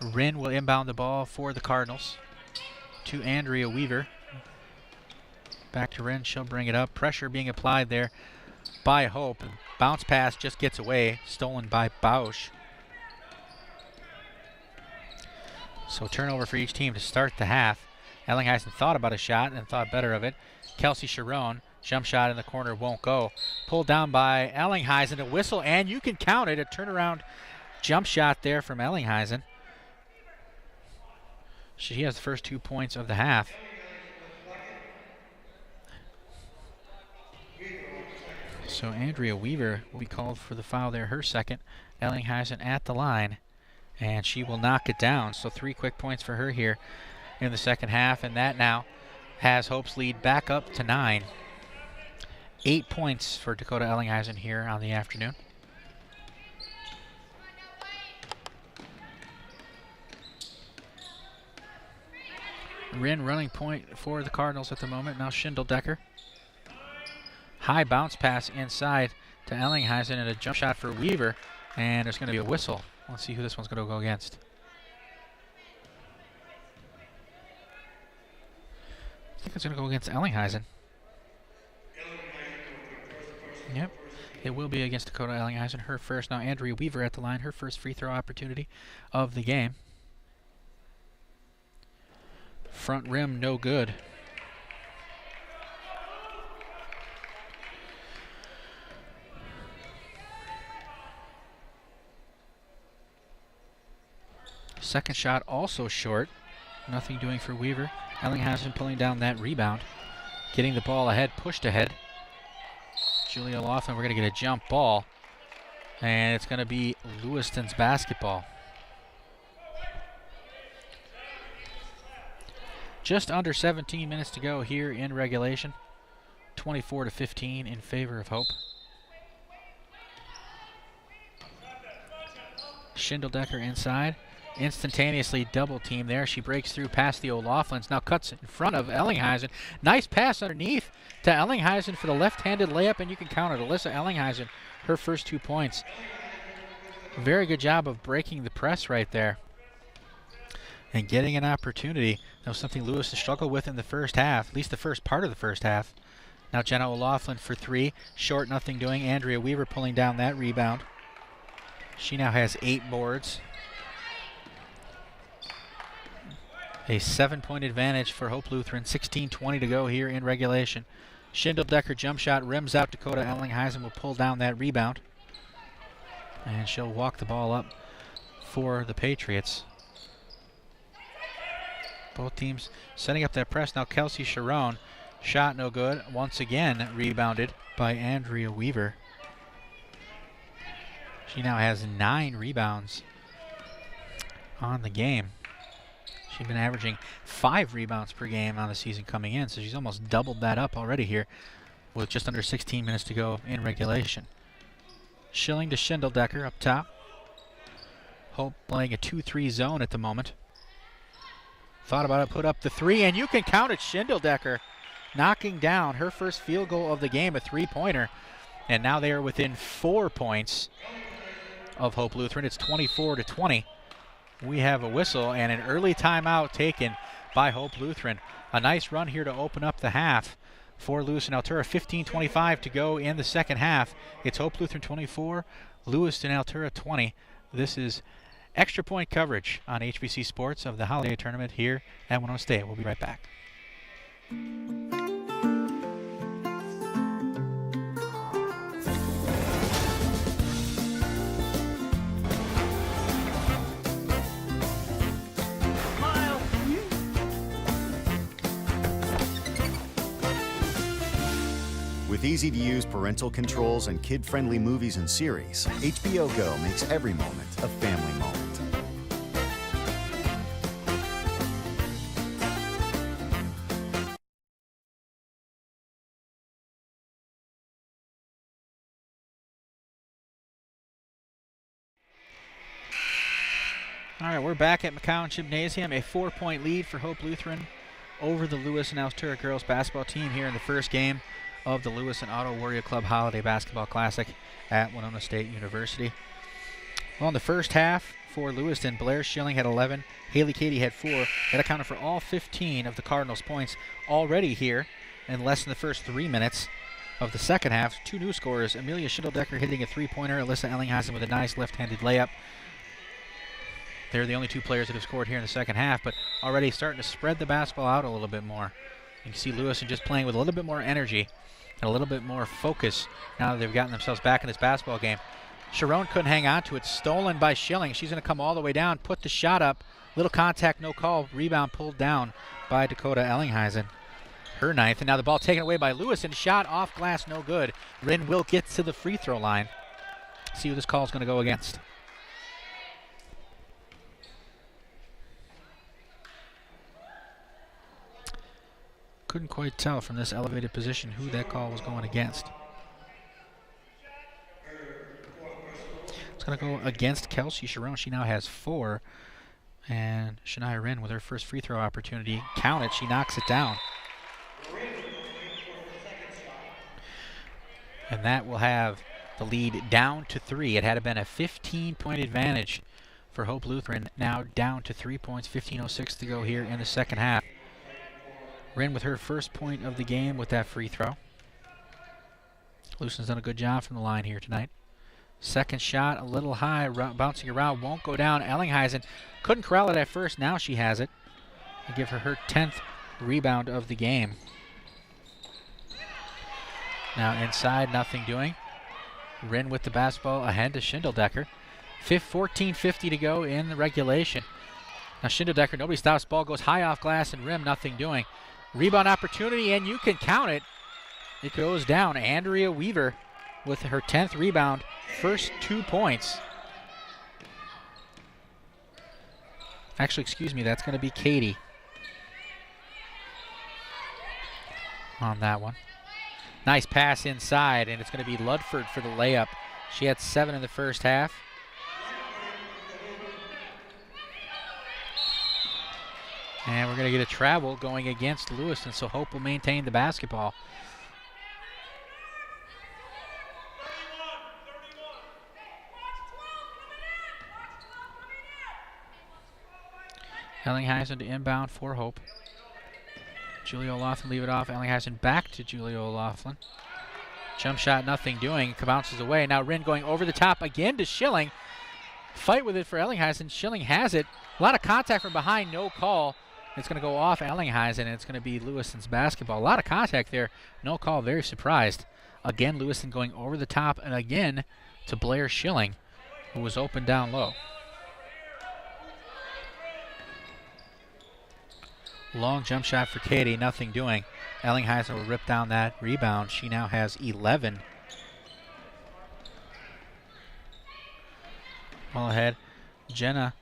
Wren will inbound the ball for the Cardinals to Andrea Weaver. Back to Wren, she'll bring it up. Pressure being applied there by Hope. Bounce pass just gets away, stolen by Bausch. So turnover for each team to start the half. Ellinghuysen thought about a shot and thought better of it. Kelsey Sharon, jump shot in the corner, won't go. Pulled down by Ellinghuysen, a whistle, and you can count it, a turnaround jump shot there from Ellinghuysen. She has the first 2 points of the half. So Andrea Weaver will be called for the foul there, her second. Ellinghuysen at the line, and she will knock it down. So 3 quick points for her here in the second half, and that now has Hope's lead back up to 9. 8 points for Dakota Ellinghuysen here on the afternoon. Wren running point for the Cardinals at the moment. Now Schindeldecker. High bounce pass inside to Ellinghuysen and a jump shot for Weaver. And there's going to be a whistle. Let's see who this one's going to go against. I think it's going to go against Ellinghuysen. Yep, it will be against Dakota Ellinghuysen. Her first. Now Andrea Weaver at the line. Her first free throw opportunity of the game. Front rim, no good. Second shot also short. Nothing doing for Weaver. Ellinghuysen pulling down that rebound. Getting the ball ahead, pushed ahead. Julia Laughlin, we're going to get a jump ball. And it's going to be Lewiston's basketball. Just under 17 minutes to go here in regulation. 24-15 in favor of Hope. Schindeldecker inside. Instantaneously double team there. She breaks through past the O'Laughlins. Now cuts in front of Ellinghuysen. Nice pass underneath to Ellinghuysen for the left-handed layup, and you can count it. Alyssa Ellinghuysen, her first 2 points. Very good job of breaking the press right there and getting an opportunity. That was something Lewis has struggled with in the first half, at least the first part of the first half. Now Jenna O'Laughlin for 3. Short, nothing doing. Andrea Weaver pulling down that rebound. She now has 8 boards. A 7-point advantage for Hope Lutheran. 16:20 to go here in regulation. Schindeldecker jump shot rims out. Dakota Ellinghuysen will pull down that rebound. And she'll walk the ball up for the Patriots. Both teams setting up that press. Now Kelsey Sharon. Shot no good. Once again rebounded by Andrea Weaver. She now has 9 rebounds on the game. She's been averaging 5 rebounds per game on the season coming in, so she's almost doubled that up already here with just under 16 minutes to go in regulation. Schilling to Schindeldecker up top. Hope playing a 2-3 zone at the moment. Thought about it, put up the 3, and you can count it. Schindeldecker knocking down her first field goal of the game, a 3-pointer. And now they are within 4 points of Hope Lutheran. It's 24-20. We have a whistle and an early timeout taken by Hope Lutheran. A nice run here to open up the half for Lewiston-Altura. 15:25 to go in the second half. It's Hope Lutheran 24, Lewiston-Altura 20. This is extra point coverage on HBC Sports of the Holiday Tournament here at Winona State. We'll be right back. With easy-to-use parental controls and kid-friendly movies and series, HBO Go makes every moment a family moment. All right, we're back at McCown Gymnasium. A 4-point lead for Hope Lutheran over the Lewiston-Altura girls basketball team here in the first game of the Lewiston Auto Warrior Club Holiday Basketball Classic at Winona State University. Well, in the first half for Lewiston, Blair Schilling had 11, Haley Cady had 4. That accounted for all 15 of the Cardinals' points already here in less than the first 3 minutes of the second half. 2 new scorers, Amelia Schindeldecker hitting a 3-pointer, Alyssa Ellinghuysen with a nice left-handed layup. They're the only 2 players that have scored here in the second half, but already starting to spread the basketball out a little bit more. You can see Lewiston just playing with a little bit more energy and a little bit more focus now that they've gotten themselves back in this basketball game. Sharon couldn't hang on to it. Stolen by Schilling. She's going to come all the way down, put the shot up. Little contact, no call. Rebound pulled down by Dakota Ellinghuysen. Her ninth. And now the ball taken away by Lewiston. Shot off glass, no good. Rin will get to the free throw line. See who this call is going to go against. Couldn't quite tell from this elevated position who that call was going against. It's going to go against Kelsey Sharon. She now has 4. And Shania Rin with her first free throw opportunity. Count it. She knocks it down. And that will have the lead down to 3. It had been a 15-point advantage for Hope Lutheran. Now down to 3 points. 15:06 to go here in the second half. Rin with her first point of the game with that free throw. Lewiston's done a good job from the line here tonight. Second shot, a little high, bouncing around, won't go down. Ellinghuysen couldn't corral it at first. Now she has it. They give her 10th rebound of the game. Now inside, nothing doing. Rin with the basketball ahead to Schindeldecker. 14:50 to go in the regulation. Now Schindeldecker, nobody stops. Ball goes high off glass and rim, nothing doing. Rebound opportunity, and you can count it. It goes down. Andrea Weaver with her 10th rebound, first 2 points. Actually, excuse me, that's going to be Katie on that one. Nice pass inside, and it's going to be Ludford for the layup. She had 7 in the first half. And we're going to get a travel going against Lewiston, so Hope will maintain the basketball. Ellinghuysen to inbound for Hope. Julia O'Laughlin leave it off. Ellinghuysen back to Julia O'Laughlin. Jump shot, nothing doing. Bounces away. Now Rin going over the top again to Schilling. Fight with it for Ellinghuysen. Schilling has it. A lot of contact from behind, no call. It's going to go off Ellinghuysen, and it's going to be Lewiston's basketball. A lot of contact there. No call. Very surprised. Again, Lewiston going over the top, and again to Blair Schilling, who was open down low. Long jump shot for Katie. Nothing doing. Ellinghuysen will rip down that rebound. She now has 11. Ball ahead. Jenna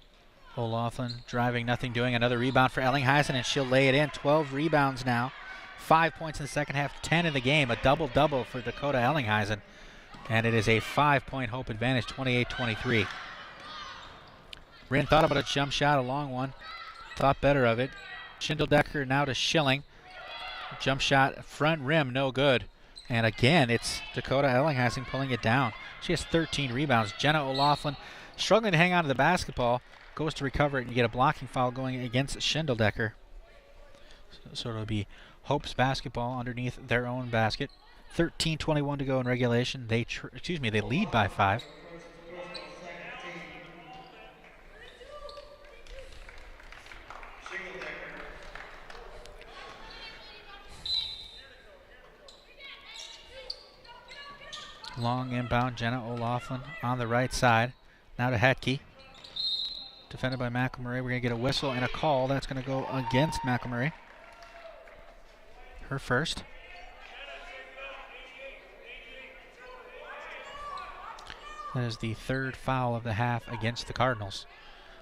O'Laughlin driving, nothing doing. Another rebound for Ellinghuysen, and she'll lay it in. 12 rebounds now. 5 points in the second half, 10 in the game. A double-double for Dakota Ellinghuysen. And it is a 5-point Hope advantage, 28-23. Rin thought about a jump shot, a long one. Thought better of it. Schindeldecker now to Schilling. Jump shot, front rim, no good. And again, it's Dakota Ellinghuysen pulling it down. She has 13 rebounds. Jenna O'Laughlin struggling to hang on to the basketball. Goes to recover it, and you get a blocking foul going against Schindeldecker. So it'll be Hope's basketball underneath their own basket. 13:21 to go in regulation. They lead by 5. Long inbound, Jenna O'Laughlin on the right side. Now to Hetke. Defended by McElmurray. We're going to get a whistle and a call. That's going to go against McElmurray. Her first. That is the 3rd foul of the half against the Cardinals.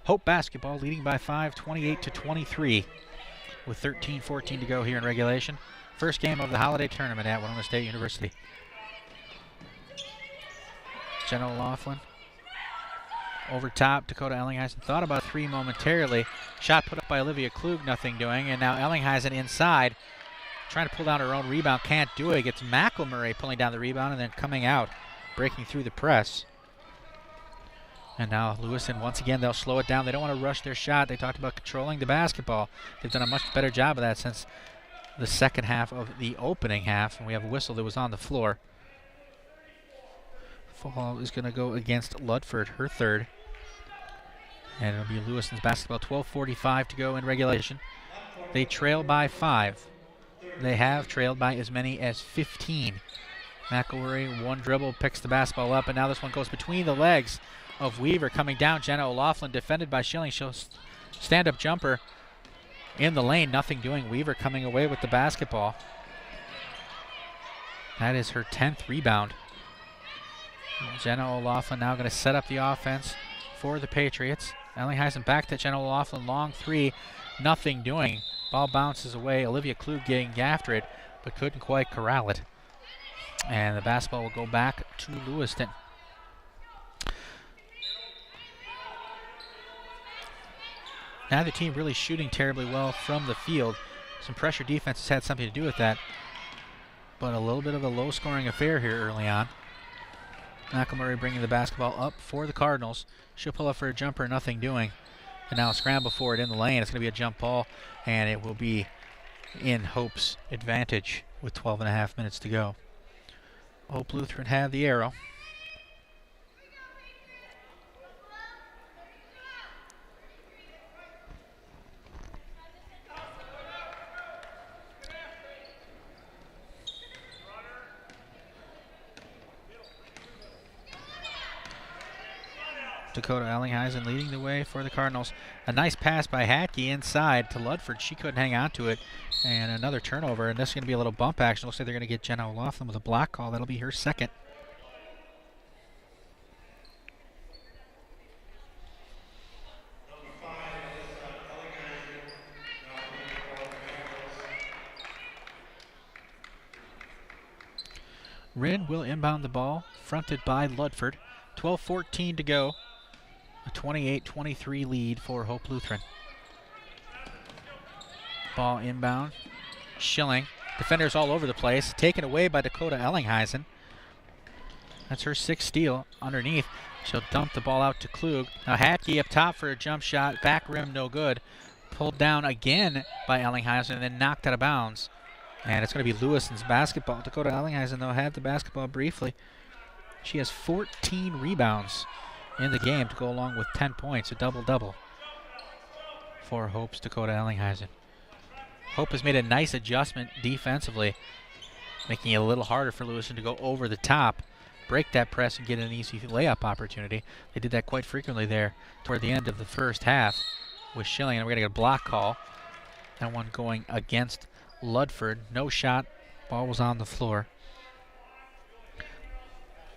Hope basketball leading by 5, 28-23, with 13:14 to go here in regulation. First game of the holiday tournament at Winona State University. Jenna O'Laughlin over top. Dakota Ellinghuysen thought about 3 momentarily. Shot put up by Olivia Klug, nothing doing. And now Ellinghuysen inside, trying to pull down her own rebound. Can't do it. Gets McElmurray pulling down the rebound and then coming out, breaking through the press. And now Lewiston, once again, they'll slow it down. They don't want to rush their shot. They talked about controlling the basketball. They've done a much better job of that since the second half of the opening half. And we have a whistle that was on the floor. Foul is going to go against Ludford, her 3rd. And it'll be Lewiston's basketball. 12:45 to go in regulation. They trail by 5. They have trailed by as many as 15 McElroy, one dribble, picks the basketball up, and now this one goes between the legs of Weaver. Coming down, Jenna O'Loughlin, defended by Schilling. She'll stand-up jumper in the lane, nothing doing. Weaver coming away with the basketball. That is her 10th rebound. Jenna O'Loughlin now going to set up the offense for the Patriots. Ellinghuysen back to Jenna O'Loughlin, long three, nothing doing. Ball bounces away. Olivia Klug getting after it, but couldn't quite corral it. And the basketball will go back to Lewiston. Neither team really shooting terribly well from the field. Some pressure defense has had something to do with that, but a little bit of a low-scoring affair here early on. McElroy bringing the basketball up for the Cardinals. She'll pull up for a jumper, nothing doing. And now a scramble for it in the lane. It's going to be a jump ball, and it will be in Hope's advantage with 12.5 minutes to go. Hope Lutheran have the arrow. Dakota Ellinghuysen leading the way for the Cardinals. A nice pass by Hatke inside to Ludford. She couldn't hang on to it. And another turnover, and this is going to be a little bump action. Looks like they're going to get Jenna O'Loughlin with a block call. That'll be her second. Wren will inbound the ball, fronted by Ludford. 12:14 to go. A 28-23 lead for Hope Lutheran. Ball inbound. Schilling. Defenders all over the place. Taken away by Dakota Ellinghuysen. That's her sixth steal underneath. She'll dump the ball out to Klug. Now Hatke up top for a jump shot. Back rim, no good. Pulled down again by Ellinghuysen and then knocked out of bounds. And it's going to be Lewiston's basketball. Dakota Ellinghuysen, though, had the basketball briefly. She has 14 rebounds in the game to go along with 10 points, a double-double for Hope's Dakota Ellinghuysen. Hope has made a nice adjustment defensively, making it a little harder for Lewiston to go over the top, break that press, and get an easy layup opportunity. They did that quite frequently there toward the end of the first half with Schilling, and we're going to get a block call. That one going against Ludford. No shot. Ball was on the floor.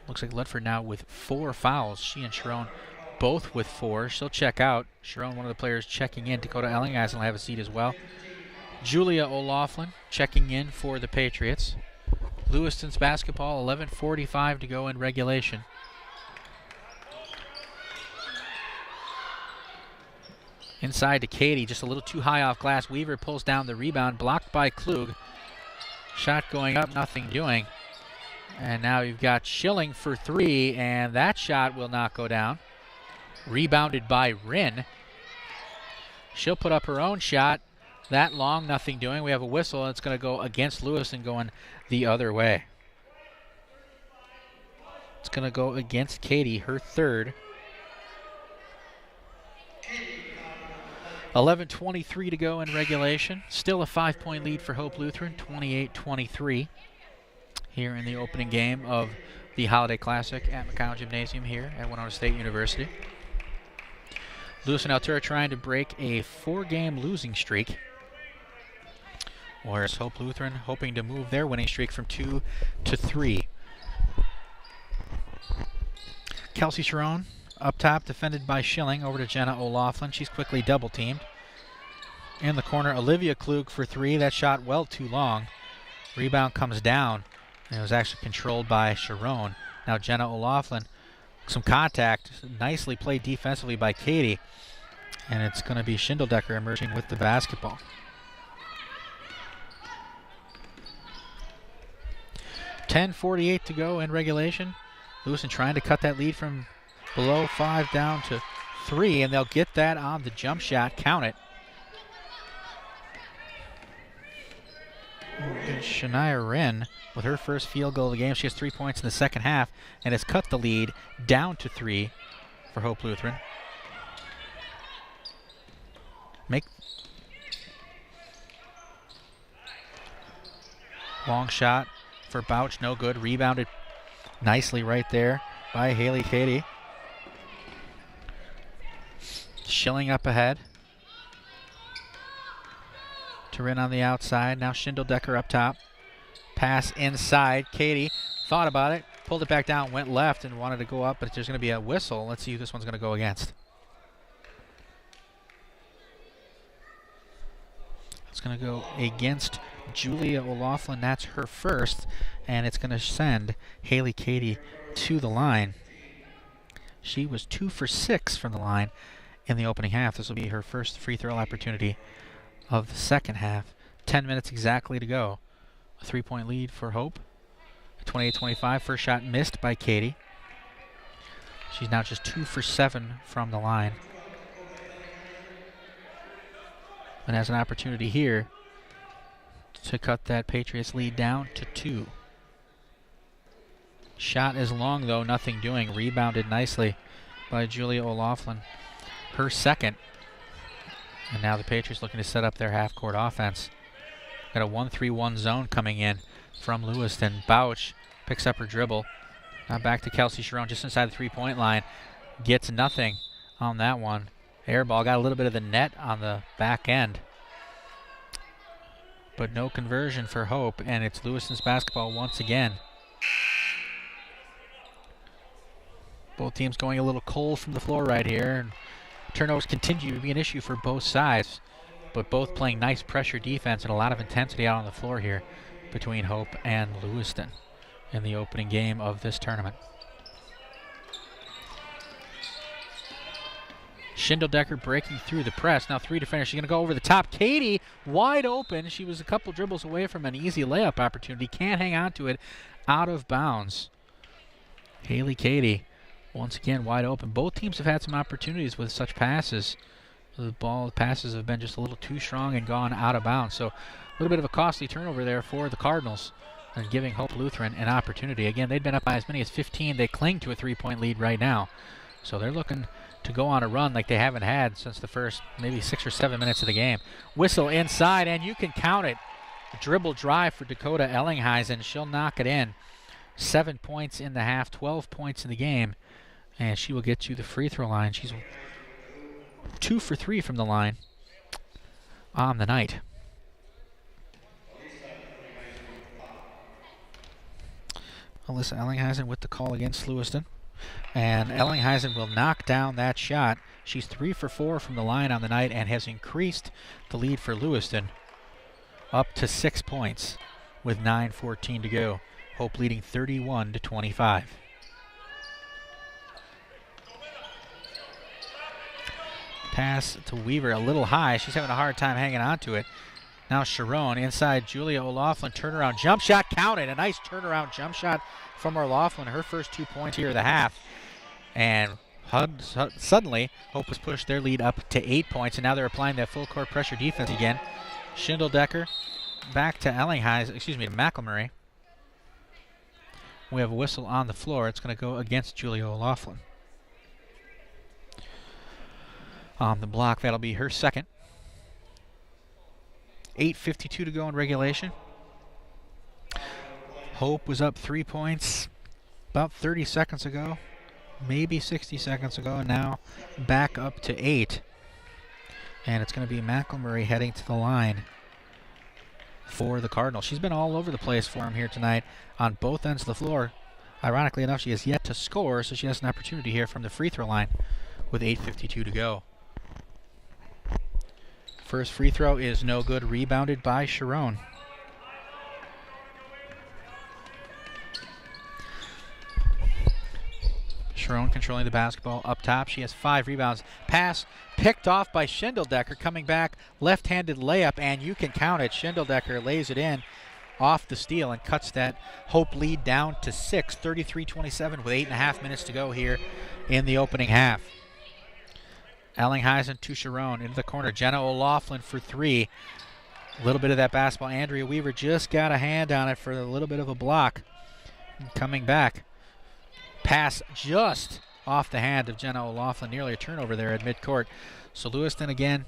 Looks like Ludford now with 4 fouls. She and Sharon both with 4. She'll check out. Sharon, one of the players checking in. Dakota Ellinghuysen will have a seat as well. Julia O'Loughlin checking in for the Patriots. Lewiston's basketball, 11:45 to go in regulation. Inside to Katie, just a little too high off glass. Weaver pulls down the rebound, blocked by Klug. Shot going up, nothing doing. And now you've got Schilling for 3, and that shot will not go down. Rebounded by Wren. She'll put up her own shot. That long, nothing doing. We have a whistle, and it's going to go against Lewiston, going the other way. It's going to go against Katie, her third. 11:23 to go in regulation. Still a 5-point lead for Hope Lutheran, 28-23. Here in the opening game of the Holiday Classic at McCown Gymnasium here at Winona State University. Lewiston-Altura trying to break a 4-game losing streak, whereas Hope Lutheran hoping to move their winning streak from 2 to 3. Kelsey Sharon up top, defended by Schilling, over to Jenna O'Loughlin. She's quickly double-teamed. In the corner, Olivia Klug for 3. That shot well too long. Rebound comes down. And it was actually controlled by Sharon. Now Jenna O'Loughlin, some contact, nicely played defensively by Katie. And it's going to be Schindeldecker emerging with the basketball. .48 to go in regulation. Lewiston trying to cut that lead from below 5 down to 3, and they'll get that on the jump shot. Count it. Shania Wren with her first field goal of the game. She has 3 points in the second half and has cut the lead down to 3 for Hope Lutheran. Long shot for Bouch, no good. Rebounded nicely right there by Haley Katie. Schilling up ahead. Turin on the outside. Now Schindeldecker up top. Pass inside. Katie thought about it, pulled it back down, went left and wanted to go up, but there's going to be a whistle. Let's see who this one's going to go against. It's going to go against Julia O'Loughlin. That's her first, and it's going to send Haley Katie to the line. She was 2 for 6 from the line in the opening half. This will be her first free throw opportunity of the second half. 10 minutes exactly to go. A 3-point lead for Hope. 28-25. First shot missed by Katie. She's now just 2 for 7 from the line. And has an opportunity here to cut that Patriots lead down to 2. Shot is long though, nothing doing. Rebounded nicely by Julia O'Loughlin. Her second. And now the Patriots looking to set up their half-court offense. Got a 1-3-1 zone coming in from Lewiston. Bouch picks up her dribble. Now back to Kelsey Sharon just inside the 3-point line. Gets nothing on that one. Air ball, got a little bit of the net on the back end. But no conversion for Hope, and it's Lewiston's basketball once again. Both teams going a little cold from the floor right here. And turnovers continue to be an issue for both sides, but both playing nice pressure defense and a lot of intensity out on the floor here between Hope and Lewiston in the opening game of this tournament. Schindeldecker breaking through the press. Now 3 defenders. She's going to go over the top. Katie wide open. She was a couple dribbles away from an easy layup opportunity. Can't hang on to it. Out of bounds. Haley Katie once again wide open. Both teams have had some opportunities with such passes. The passes have been just a little too strong and gone out of bounds. So a little bit of a costly turnover there for the Cardinals and giving Hope Lutheran an opportunity. Again, they've been up by as many as 15. They cling to a 3-point lead right now. So they're looking to go on a run like they haven't had since the first maybe 6 or 7 minutes of the game. Whistle inside, and you can count it. A dribble drive for Dakota Ellinghuysen. She'll knock it in. 7 points in the half, 12 points in the game, and she will get to the free throw line. She's 2 for 3 from the line on the night. Alyssa Ellinghuysen with the call against Lewiston. And Ellinghuysen will knock down that shot. She's 3 for 4 from the line on the night and has increased the lead for Lewiston up to 6 points with 9:14 to go. Hope leading 31-25. Pass to Weaver a little high. She's having a hard time hanging on to it. Now Sharon inside Julia O'Loughlin. Turnaround jump shot counted. A nice turnaround jump shot from O'Loughlin. Her first 2 points here of the half. And suddenly Hope has pushed their lead up to 8 points. And now they're applying that full court pressure defense again. Schindeldecker back to Ellinghuysen, to McElmurray. We have a whistle on the floor. It's going to go against Julia O'Loughlin. On the block, that'll be her second. 8:52 to go in regulation. Hope was up 3 points about 30 seconds ago, maybe 60 seconds ago, and now back up to 8. And it's going to be McElmurray heading to the line for the Cardinals. She's been all over the place for him here tonight on both ends of the floor. Ironically enough, she has yet to score, so she has an opportunity here from the free throw line with 8:52 to go. First free throw is no good, rebounded by Sharon. Sharon controlling the basketball up top. She has 5 rebounds. Pass picked off by Schindeldecker. Coming back, left-handed layup, and you can count it. Schindeldecker lays it in off the steal and cuts that Hope lead down to 6, 33-27 with 8.5 minutes to go here in the opening half. Ellinghuysen to Sharon into the corner. Jenna O'Loughlin for 3. A little bit of that basketball. Andrea Weaver just got a hand on it for a little bit of a block. Coming back. Pass just off the hand of Jenna O'Loughlin. Nearly a turnover there at midcourt. So Lewiston again,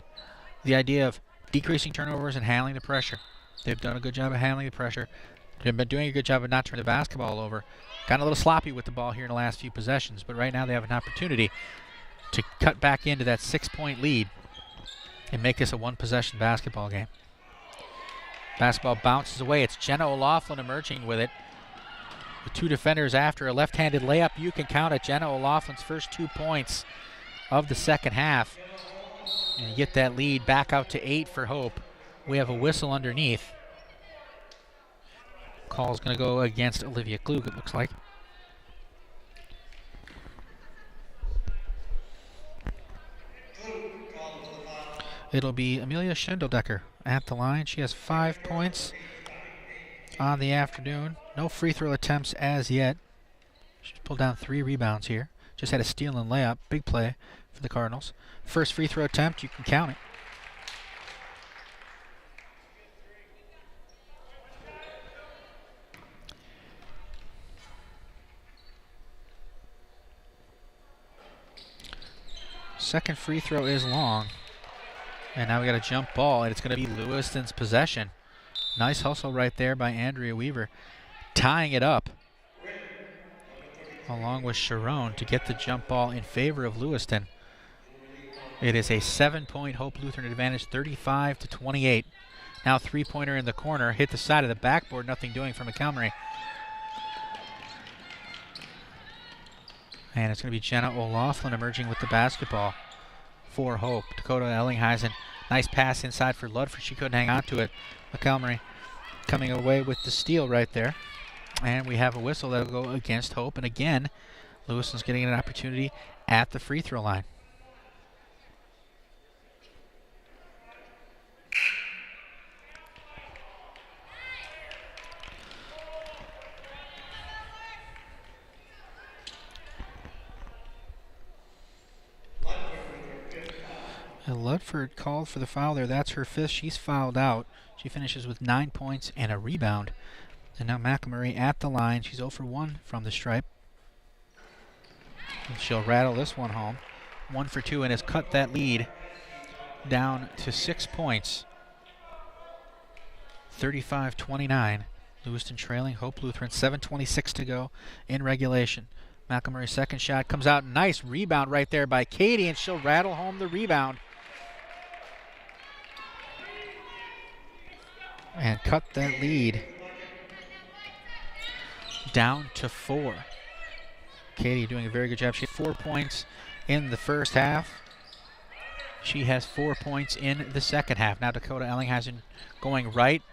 the idea of decreasing turnovers and handling the pressure. They've done a good job of handling the pressure. They've been doing a good job of not turning the basketball over. Got a little sloppy with the ball here in the last few possessions, but right now they have an opportunity to cut back into that 6-point lead and make this a one-possession basketball game. Basketball bounces away. It's Jenna O'Loughlin emerging with it. The two defenders after a left-handed layup. You can count it. Jenna O'Loughlin's first 2 points of the second half. And you get that lead back out to 8 for Hope. We have a whistle underneath. Call's going to go against Olivia Klug, it looks like. It'll be Amelia Schindeldecker at the line. She has 5 points on the afternoon. No free throw attempts as yet. She's pulled down 3 rebounds here. Just had a steal and layup. Big play for the Cardinals. First free throw attempt, you can count it. Second free throw is long. And now we got a jump ball, and it's going to be Lewiston's possession. Nice hustle right there by Andrea Weaver, tying it up along with Sharon to get the jump ball in favor of Lewiston. It is a 7-point Hope Lutheran advantage, 35-28. Now three-pointer in the corner, hit the side of the backboard, nothing doing from McCown. And it's going to be Jenna O'Loughlin emerging with the basketball for Hope. Dakota Ellinghuysen, nice pass inside for Ludford. She couldn't hang on to it. McCown coming away with the steal right there. And we have a whistle that will go against Hope. And again, Lewiston's getting an opportunity at the free throw line. And Ludford called for the foul there. That's her 5th. She's fouled out. She finishes with 9 points and a rebound. And now McElmurray at the line. She's 0 for 1 from the stripe. And she'll rattle this one home. 1 for 2 and has cut that lead down to 6 points. 35-29. Lewiston trailing Hope Lutheran. 7:26 to go in regulation. McElmurray's second shot comes out. Nice rebound right there by Katie, and she'll rattle home the rebound. And cut that lead down to 4. Katie doing a very good job. She had 4 points in the first half. She has 4 points in the second half. Now Dakota Ellinghuysen going right.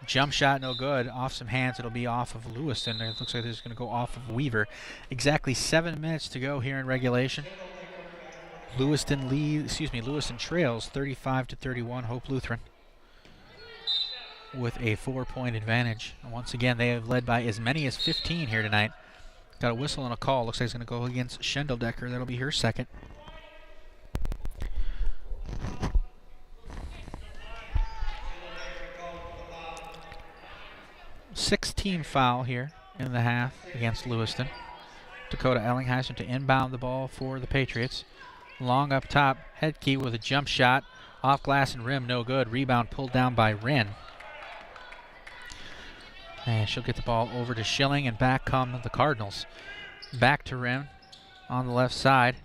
Jump shot no good. Off some hands. It'll be off of Lewiston. It looks like it's going to go off of Weaver. Exactly 7 minutes to go here in regulation. Lewiston trails 35-31. Hope Lutheran with a 4-point advantage. And once again, they have led by as many as 15 here tonight. Got a whistle and a call. Looks like it's going to go against Schindeldecker. That'll be her second. Sixth team foul here in the half against Lewiston. Dakota Ellinghuysen to inbound the ball for the Patriots. Long up top, Hedke with a jump shot. Off glass and rim, no good. Rebound pulled down by Wren. And she'll get the ball over to Schilling, and back come the Cardinals. Back to Wren on the left side.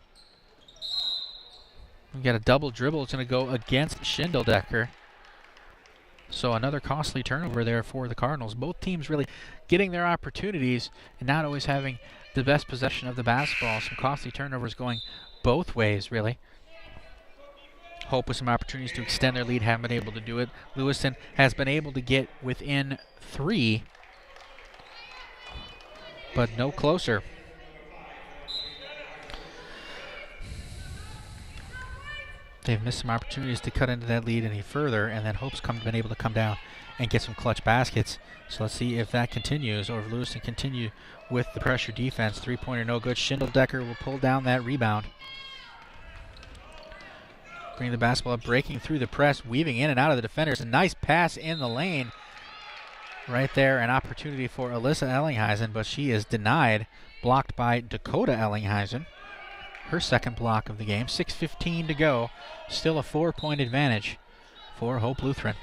We got a double dribble. It's going to go against Schindeldecker. So another costly turnover there for the Cardinals. Both teams really getting their opportunities and not always having the best possession of the basketball. Some costly turnovers going both ways, really. Hope with some opportunities to extend their lead, haven't been able to do it. Lewiston has been able to get within 3, but no closer. They've missed some opportunities to cut into that lead any further, and then Hope's been able to come down and get some clutch baskets. So let's see if that continues, or if Lewiston continue with the pressure defense. Three-pointer no good. Schindeldecker will pull down that rebound. Bring the basketball up, breaking through the press, weaving in and out of the defenders. A nice pass in the lane. Right there, an opportunity for Alyssa Ellinghuysen, but she is denied. Blocked by Dakota Ellinghuysen. Her second block of the game. 6:15 to go. Still a 4-point advantage for Hope Lutheran.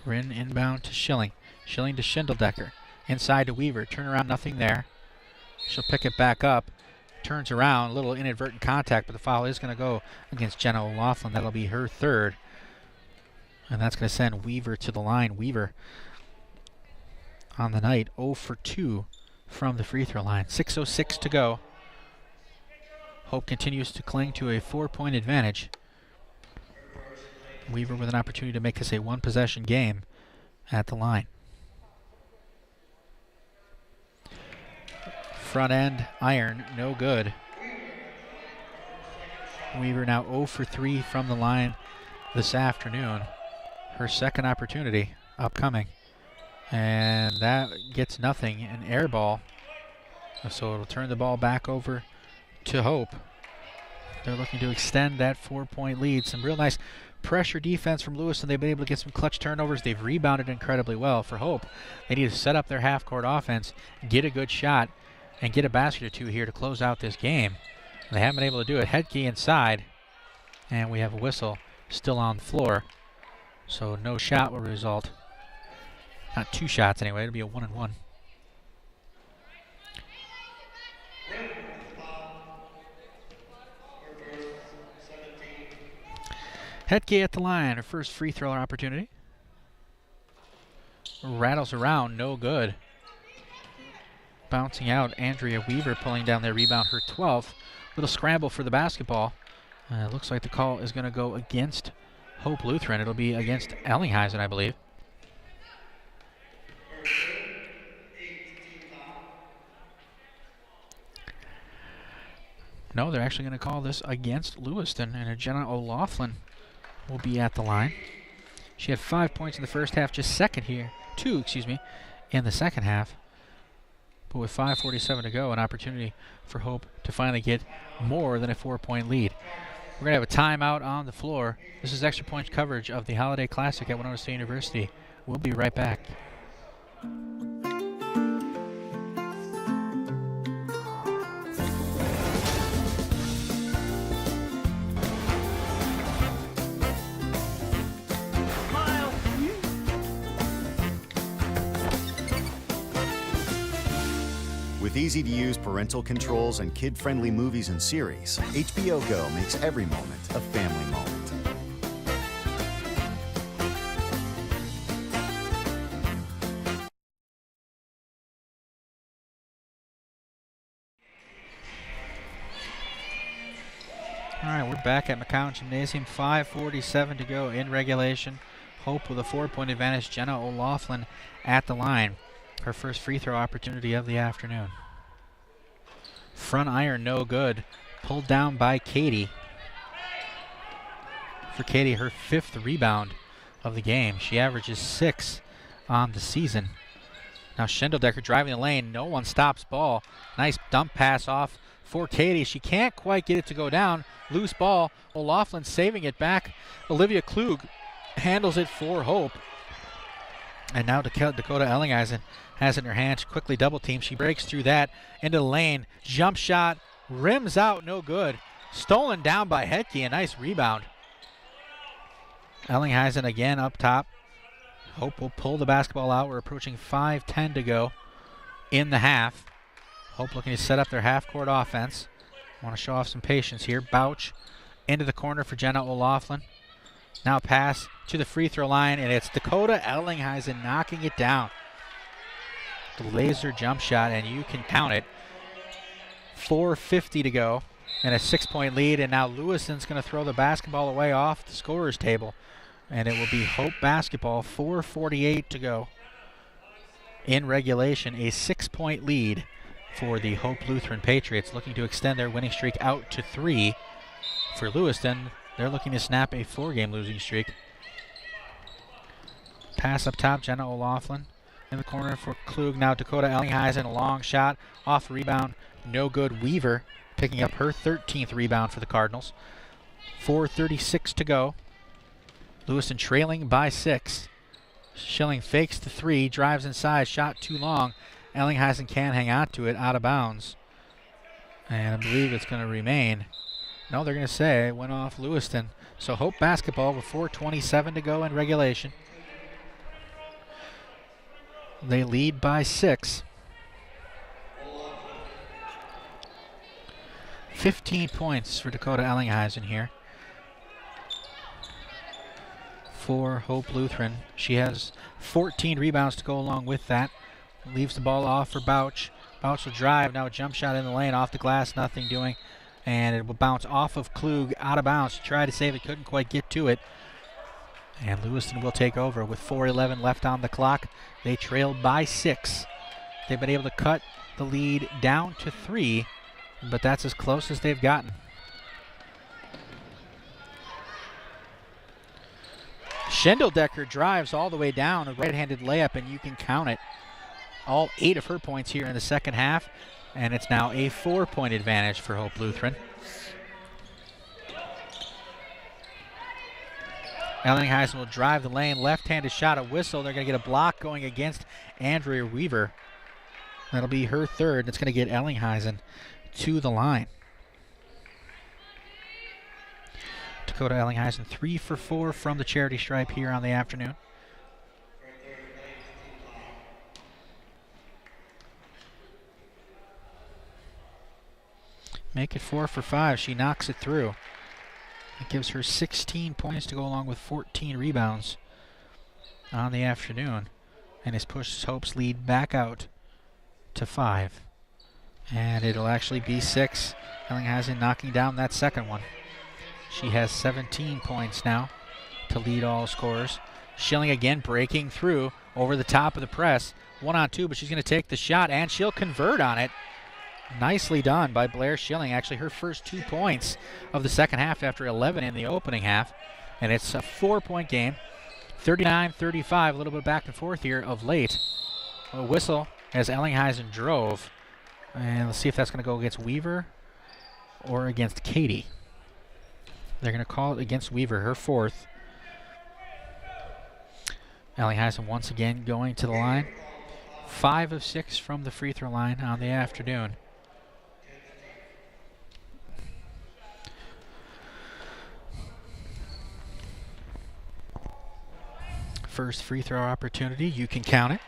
Rin inbound to Schilling. Schilling to Schindeldecker. Inside to Weaver. Turnaround, nothing there. She'll pick it back up. Turns around, a little inadvertent contact, but the foul is going to go against Jenna O'Loughlin. That'll be her third. And that's going to send Weaver to the line. Weaver on the night, 0 for 2 from the free throw line. 6:06 to go. Hope continues to cling to a 4-point advantage. Weaver with an opportunity to make this a one-possession game at the line. Front end iron, no good. Weaver now 0 for 3 from the line this afternoon. Her second opportunity upcoming. And that gets nothing, an air ball. So it'll turn the ball back over to Hope. They're looking to extend that 4-point lead. Some real nice pressure defense from Lewiston. They've been able to get some clutch turnovers. They've rebounded incredibly well. For Hope, they need to set up their half-court offense, get a good shot, and get a basket or two here to close out this game. They haven't been able to do it. Headkey inside, and we have a whistle still on the floor. So no shot will result. Not two shots anyway. It'll be a 1-and-1. Headkey at the line, her first free throw opportunity. Rattles around, no good. Bouncing out, Andrea Weaver pulling down their rebound, her 12th. Little scramble for the basketball. It looks like the call is going to go against Hope Lutheran. It'll be against Ellinghuysen, I believe. No, they're actually going to call this against Lewiston, and Jenna O'Loughlin will be at the line. She had 5 points in the first half, just two in the second half. But with 5:47 to go, an opportunity for Hope to finally get more than a 4-point lead. We're going to have a timeout on the floor. This is Extra Points coverage of the Holiday Classic at Winona State University. We'll be right back. With easy-to-use parental controls and kid-friendly movies and series, HBO Go makes every moment a family moment. All right, we're back at McCown Gymnasium. 5:47 to go in regulation. Hope with a 4-point advantage. Jenna O'Loughlin at the line. Her first free throw opportunity of the afternoon. Front iron, no good. Pulled down by Katie. For Katie, her 5th rebound of the game. She averages 6 on the season. Now Schindeldecker driving the lane. No one stops ball. Nice dump pass off for Katie. She can't quite get it to go down. Loose ball. O'Loughlin saving it back. Olivia Klug handles it for Hope. And now Dakota Ellinghuysen has it in her hand. She quickly double team. She breaks through that into the lane. Jump shot. Rims out. No good. Stolen down by Headkey. A nice rebound. Ellinghuysen again up top. Hope will pull the basketball out. We're approaching 5:10 to go in the half. Hope looking to set up their half-court offense. Want to show off some patience here. Bouch into the corner for Jenna O'Loughlin. Now pass to the free throw line, and it's Dakota Ellinghuysen knocking it down. The laser jump shot, and you can count it. 4:50 to go, and a 6-point lead, and now Lewiston's going to throw the basketball away off the scorer's table, and it will be Hope basketball. 4:48 to go in regulation. A 6-point lead for the Hope Lutheran Patriots, looking to extend their winning streak out to 3. For Lewiston, they're looking to snap a 4-game losing streak. Pass up top, Jenna O'Loughlin. In the corner for Klug. Now Dakota Ellinghuysen, a long shot. Off rebound, no good. Weaver picking up her 13th rebound for the Cardinals. 4:36 to go. Lewiston trailing by 6. Schilling fakes the 3, drives inside, shot too long. Ellinghuysen can't hang on to it, out of bounds. And I believe it's going to remain. No, they're going to say it went off Lewiston. So Hope basketball with 4:27 to go in regulation. They lead by 6. 15 points for Dakota Ellinghuysen here. For Hope Lutheran. She has 14 rebounds to go along with that. Leaves the ball off for Bouch. Bouch will drive. Now a jump shot in the lane, off the glass, nothing doing. And it will bounce off of Klug, out of bounds. She tried to save it, couldn't quite get to it. And Lewiston will take over with 4:11 left on the clock. They trailed by 6. They've been able to cut the lead down to 3, but that's as close as they've gotten. Schendeldecker drives all the way down, a right-handed layup, and you can count it. All 8 of her points here in the second half, and it's now a 4-point advantage for Hope Lutheran. Ellinghuysen will drive the lane, left-handed shot, a whistle. They're going to get a block going against Andrea Weaver. That'll be her third, and it's going to get Ellinghuysen to the line. Dakota Ellinghuysen 3 for 4 from the charity stripe here on the afternoon. Make it 4 for 5. She knocks it through. It gives her 16 points to go along with 14 rebounds on the afternoon. And has pushed Hope's lead back out to 5. And it'll actually be 6. Ellinghuysen knocking down that second one. She has 17 points now to lead all scorers. Schilling again breaking through over the top of the press. 1-on-2, but she's going to take the shot, and she'll convert on it. Nicely done by Blair Schilling. Actually, her first 2 points of the second half after 11 in the opening half. And it's a 4-point game. 39-35, a little bit back and forth here of late. A whistle as Ellinghuysen drove. And let's see if that's going to go against Weaver or against Katie. They're going to call it against Weaver, her 4th. Ellinghuysen once again going to the line. 5 of 6 from the free throw line on the afternoon. First free throw opportunity, you can count it.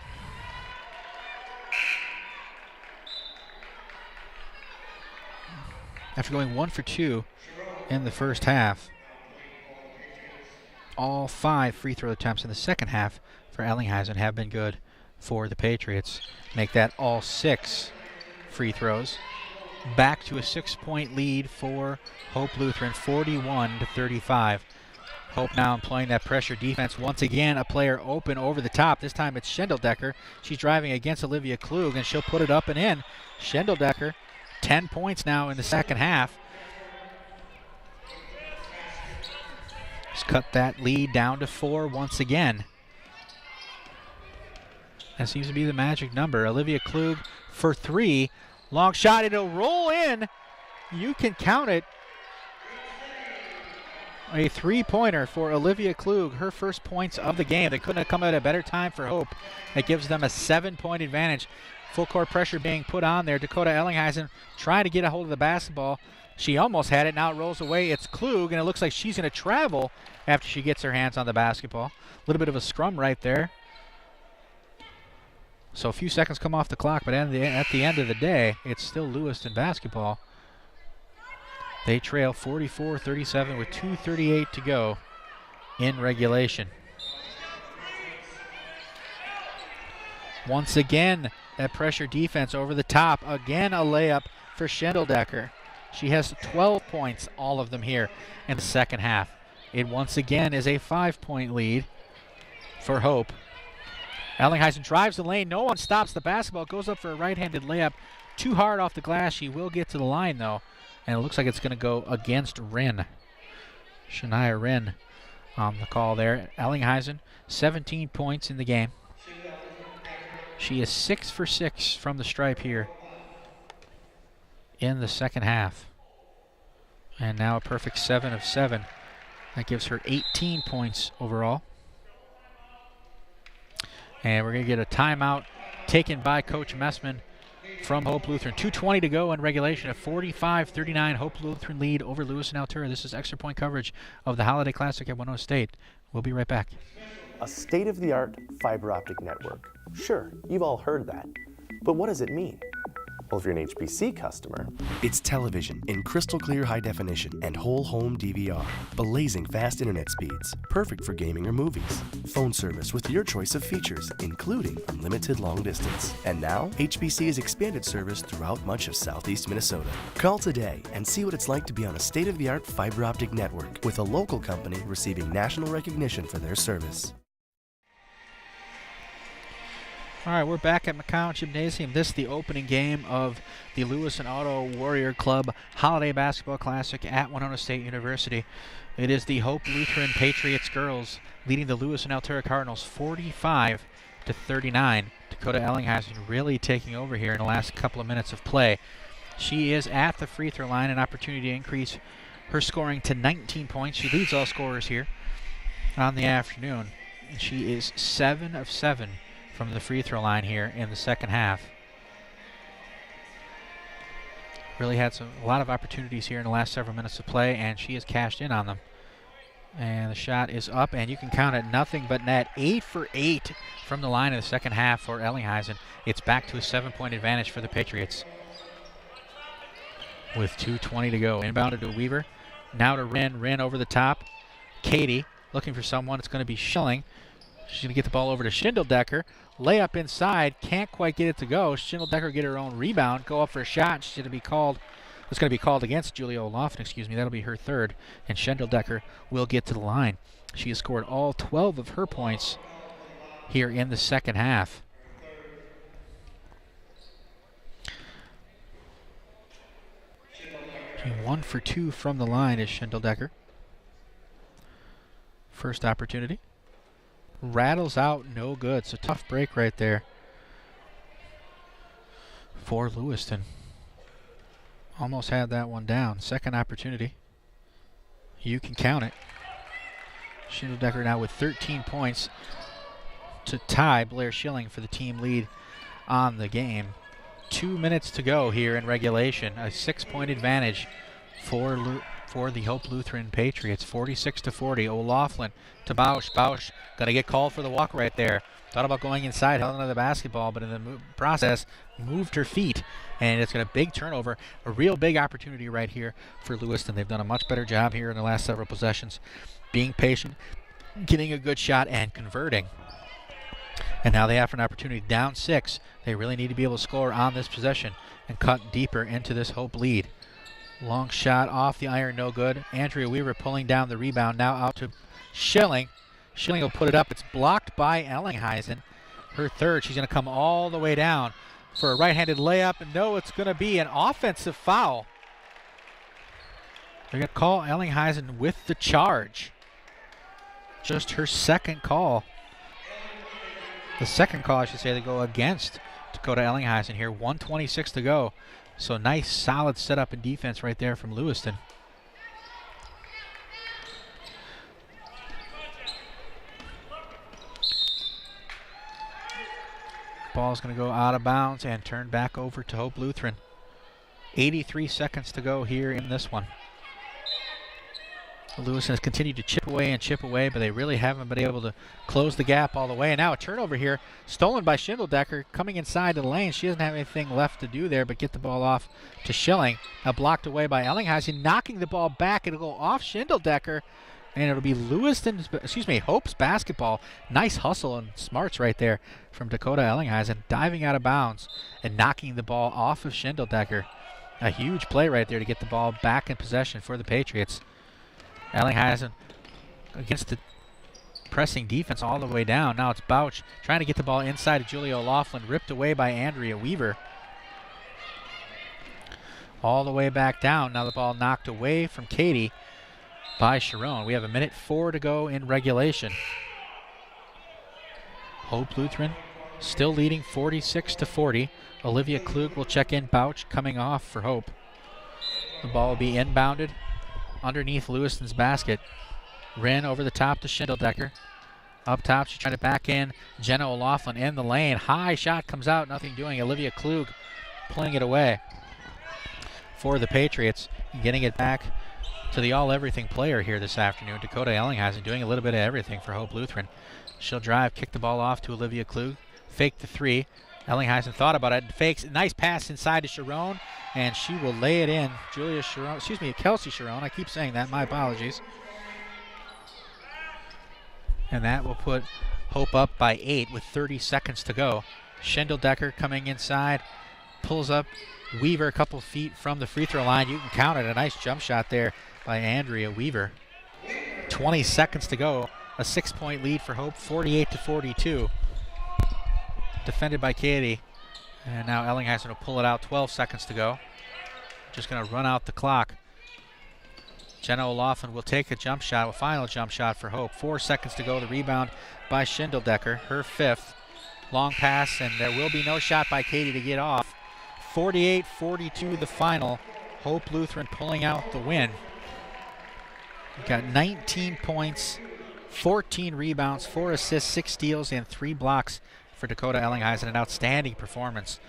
After going 1 for 2 in the first half, all 5 free throw attempts in the second half for Ellinghuysen have been good for the Patriots. Make that all 6 free throws. Back to a 6-point lead for Hope Lutheran, 41-35. Hope now employing that pressure defense. Once again, a player open over the top. This time it's Schendeldecker. She's driving against Olivia Klug, and she'll put it up and in. Schendeldecker, 10 points now in the second half. Just cut that lead down to 4 once again. That seems to be the magic number. Olivia Klug for 3. Long shot, it'll roll in. You can count it. A 3-pointer for Olivia Klug, her first points of the game. They couldn't have come at a better time for Hope. It gives them a 7-point advantage. Full court pressure being put on there. Dakota Ellinghuysen trying to get a hold of the basketball. She almost had it, now it rolls away. It's Klug, and it looks like she's going to travel after she gets her hands on the basketball. A little bit of a scrum right there. So a few seconds come off the clock, but at the end of the day, it's still Lewiston basketball. They trail 44-37 with 2:38 to go in regulation. Once again, that pressure defense over the top. Again, a layup for Schendeldecker. She has 12 points, all of them here in the second half. It once again is a 5-point lead for Hope. Ellinghuysen drives the lane. No one stops the basketball. Goes up for a right-handed layup. Too hard off the glass. She will get to the line, though. And it looks like it's going to go against Wren. Shania Wren on the call there. Ellinghuysen, 17 points in the game. She is 6 for 6 from the stripe here in the second half. And now a perfect 7 of 7. That gives her 18 points overall. And we're going to get a timeout taken by Coach Messman from Hope Lutheran. 2:20 to go in regulation. A 45-39 Hope Lutheran lead over Lewiston-Altura. This is extra point coverage of the Holiday Classic at Winona State. We'll be right back. A state-of-the-art fiber optic network. Sure, you've all heard that. But what does it mean? Well, if you're an HBC customer, it's television in crystal clear high definition and whole home DVR. Blazing fast internet speeds, perfect for gaming or movies. Phone service with your choice of features, including unlimited long distance. And now, HBC has expanded service throughout much of southeast Minnesota. Call today and see what it's like to be on a state-of-the-art fiber optic network with a local company receiving national recognition for their service. All right, we're back at McCown Gymnasium. This is the opening game of the Lewiston-Altura Warrior Club Holiday Basketball Classic at Winona State University. It is the Hope Lutheran Patriots girls leading the Lewiston-Altura Cardinals 45-39. Dakota Ellinghuysen really taking over here in the last couple of minutes of play. She is at the free throw line, an opportunity to increase her scoring to 19 points. She leads all scorers here on the afternoon, and she is 7 of 7 from the free throw line here in the second half. Really had a lot of opportunities here in the last several minutes of play, and she has cashed in on them. And the shot is up, and you can count it nothing but net. 8 for 8 from the line in the second half for Ellinghuysen. It's back to a 7-point advantage for the Patriots. With 2:20 to go. Inbounded to Weaver. Now to Wren. Wren over the top. Katie looking for someone. It's going to be Schilling. She's going to get the ball over to Schindeldecker. Layup inside. Can't quite get it to go. Schindeldecker get her own rebound. Go up for a shot. She's going to be called. It's going to be called against Julia O'Loughlin, That'll be her third. And Schindeldecker will get to the line. She has scored all 12 of her points here in the second half. She 1 for 2 from the line is Schindeldecker. First opportunity. Rattles out, no good. So tough break right there for Lewiston. Almost had that one down. Second opportunity. You can count it. Schindeldecker now with 13 points to tie Blair Schilling for the team lead on the game. 2 minutes to go here in regulation. A 6-point advantage for the Hope Lutheran Patriots. 46-40. O'Loughlin to Bausch. Bausch gonna get called for the walk right there. Thought about going inside, held onto the basketball, but in the process moved her feet, and it's got a big turnover. A real big opportunity right here for Lewiston. They've done a much better job here in the last several possessions, being patient, getting a good shot, and converting. And now they have an opportunity down 6. They really need to be able to score on this possession and cut deeper into this Hope lead. Long shot off the iron, no good. Andrea Weaver pulling down the rebound, now out to Schilling. Schilling will put it up. It's blocked by Ellinghuysen. Her third. She's going to come all the way down for a right-handed layup. And no, it's going to be an offensive foul. They're going to call Ellinghuysen with the charge. Just her second call. The second call, I should say, they go against Dakota Ellinghuysen here. 1:26 to go. So nice, solid setup and defense right there from Lewiston. Ball's going to go out of bounds and turn back over to Hope Lutheran. 83 seconds to go here in this one. Lewiston has continued to chip away, but they really haven't been able to close the gap all the way. And now a turnover here, stolen by Schindeldecker, coming inside the lane. She doesn't have anything left to do there but get the ball off to Schilling. Now blocked away by Ellinghuysen, knocking the ball back. It'll go off Schindeldecker, and it'll be Hope's basketball. Nice hustle and smarts right there from Dakota Ellinghuysen, diving out of bounds and knocking the ball off of Schindeldecker. A huge play right there to get the ball back in possession for the Patriots. Ellinghuysen against the pressing defense all the way down. Now it's Bausch trying to get the ball inside of Julia O'Loughlin, ripped away by Andrea Weaver. All the way back down. Now the ball knocked away from Katie by Sharon. We have 1:04 to go in regulation. Hope Lutheran still leading 46-40. Olivia Klug will check in. Bausch coming off for Hope. The ball will be inbounded underneath Lewiston's basket. Wren over the top to Schindeldecker. Up top, she's trying to back in. Jenna O'Loughlin in the lane. High shot comes out, nothing doing. Olivia Klug pulling it away for the Patriots. Getting it back to the all-everything player here this afternoon. Dakota Ellinghuysen doing a little bit of everything for Hope Lutheran. She'll drive, kick the ball off to Olivia Klug. Fake the three. Ellinghuysen thought about it, fakes. Nice pass inside to Sharon, and she will lay it in. Kelsey Sharon. I keep saying that. My apologies. And that will put Hope up by 8 with 30 seconds to go. Schindeldecker coming inside, pulls up Weaver a couple feet from the free throw line. You can count it. A nice jump shot there by Andrea Weaver. 20 seconds to go. A 6-point lead for Hope, 48-42. Defended by Katie. And now Ellinghuysen will pull it out. 12 seconds to go. Just going to run out the clock. Jenna O'Laughlin will take a jump shot, a final jump shot for Hope. 4 seconds to go. The rebound by Schindeldecker, her 5th. Long pass, and there will be no shot by Katie to get off. 48-42 the final. Hope Lutheran pulling out the win. We've got 19 points, 14 rebounds, 4 assists, 6 steals, and 3 blocks for Dakota Ellinghuysen. An outstanding performance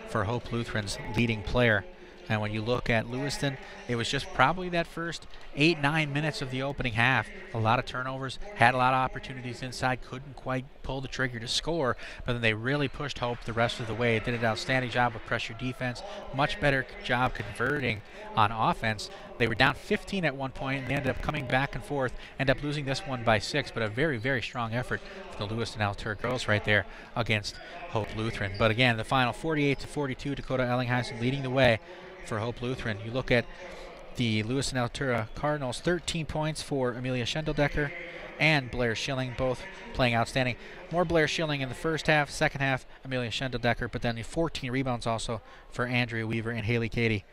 for Hope Lutheran's leading player. And when you look at Lewiston, it was just probably that first 8-9 minutes of the opening half. A lot of turnovers, had a lot of opportunities inside, couldn't quite pull the trigger to score, but then they really pushed Hope the rest of the way. Did an outstanding job with pressure defense, much better job converting on offense. They were down 15 at one point, and they ended up coming back and forth, ended up losing this one by 6, but a very, very strong effort for the Lewiston-Altura girls right there against Hope Lutheran. But again, the final 48-42, Dakota Ellinghuysen leading the way for Hope Lutheran. You look at the Lewiston-Altura Cardinals, 13 points for Amelia Schindeldecker and Blair Schilling, both playing outstanding. More Blair Schilling in the first half, second half Amelia Schindeldecker, but then the 14 rebounds also for Andrea Weaver and Haley Katie,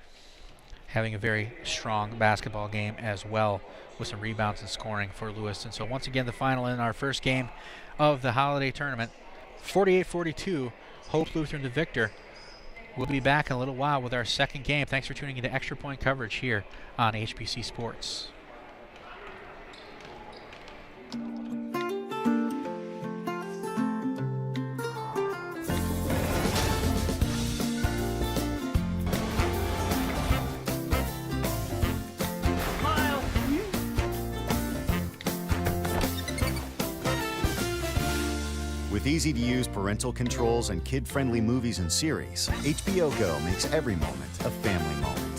having a very strong basketball game as well with some rebounds and scoring for Lewiston. So once again, the final in our first game of the holiday tournament, 48-42, Hope Lutheran the victor. We'll be back in a little while with our second game. Thanks for tuning into Extra Point coverage here on HBC Sports. With easy-to-use parental controls and kid-friendly movies and series, HBO Go makes every moment a family moment.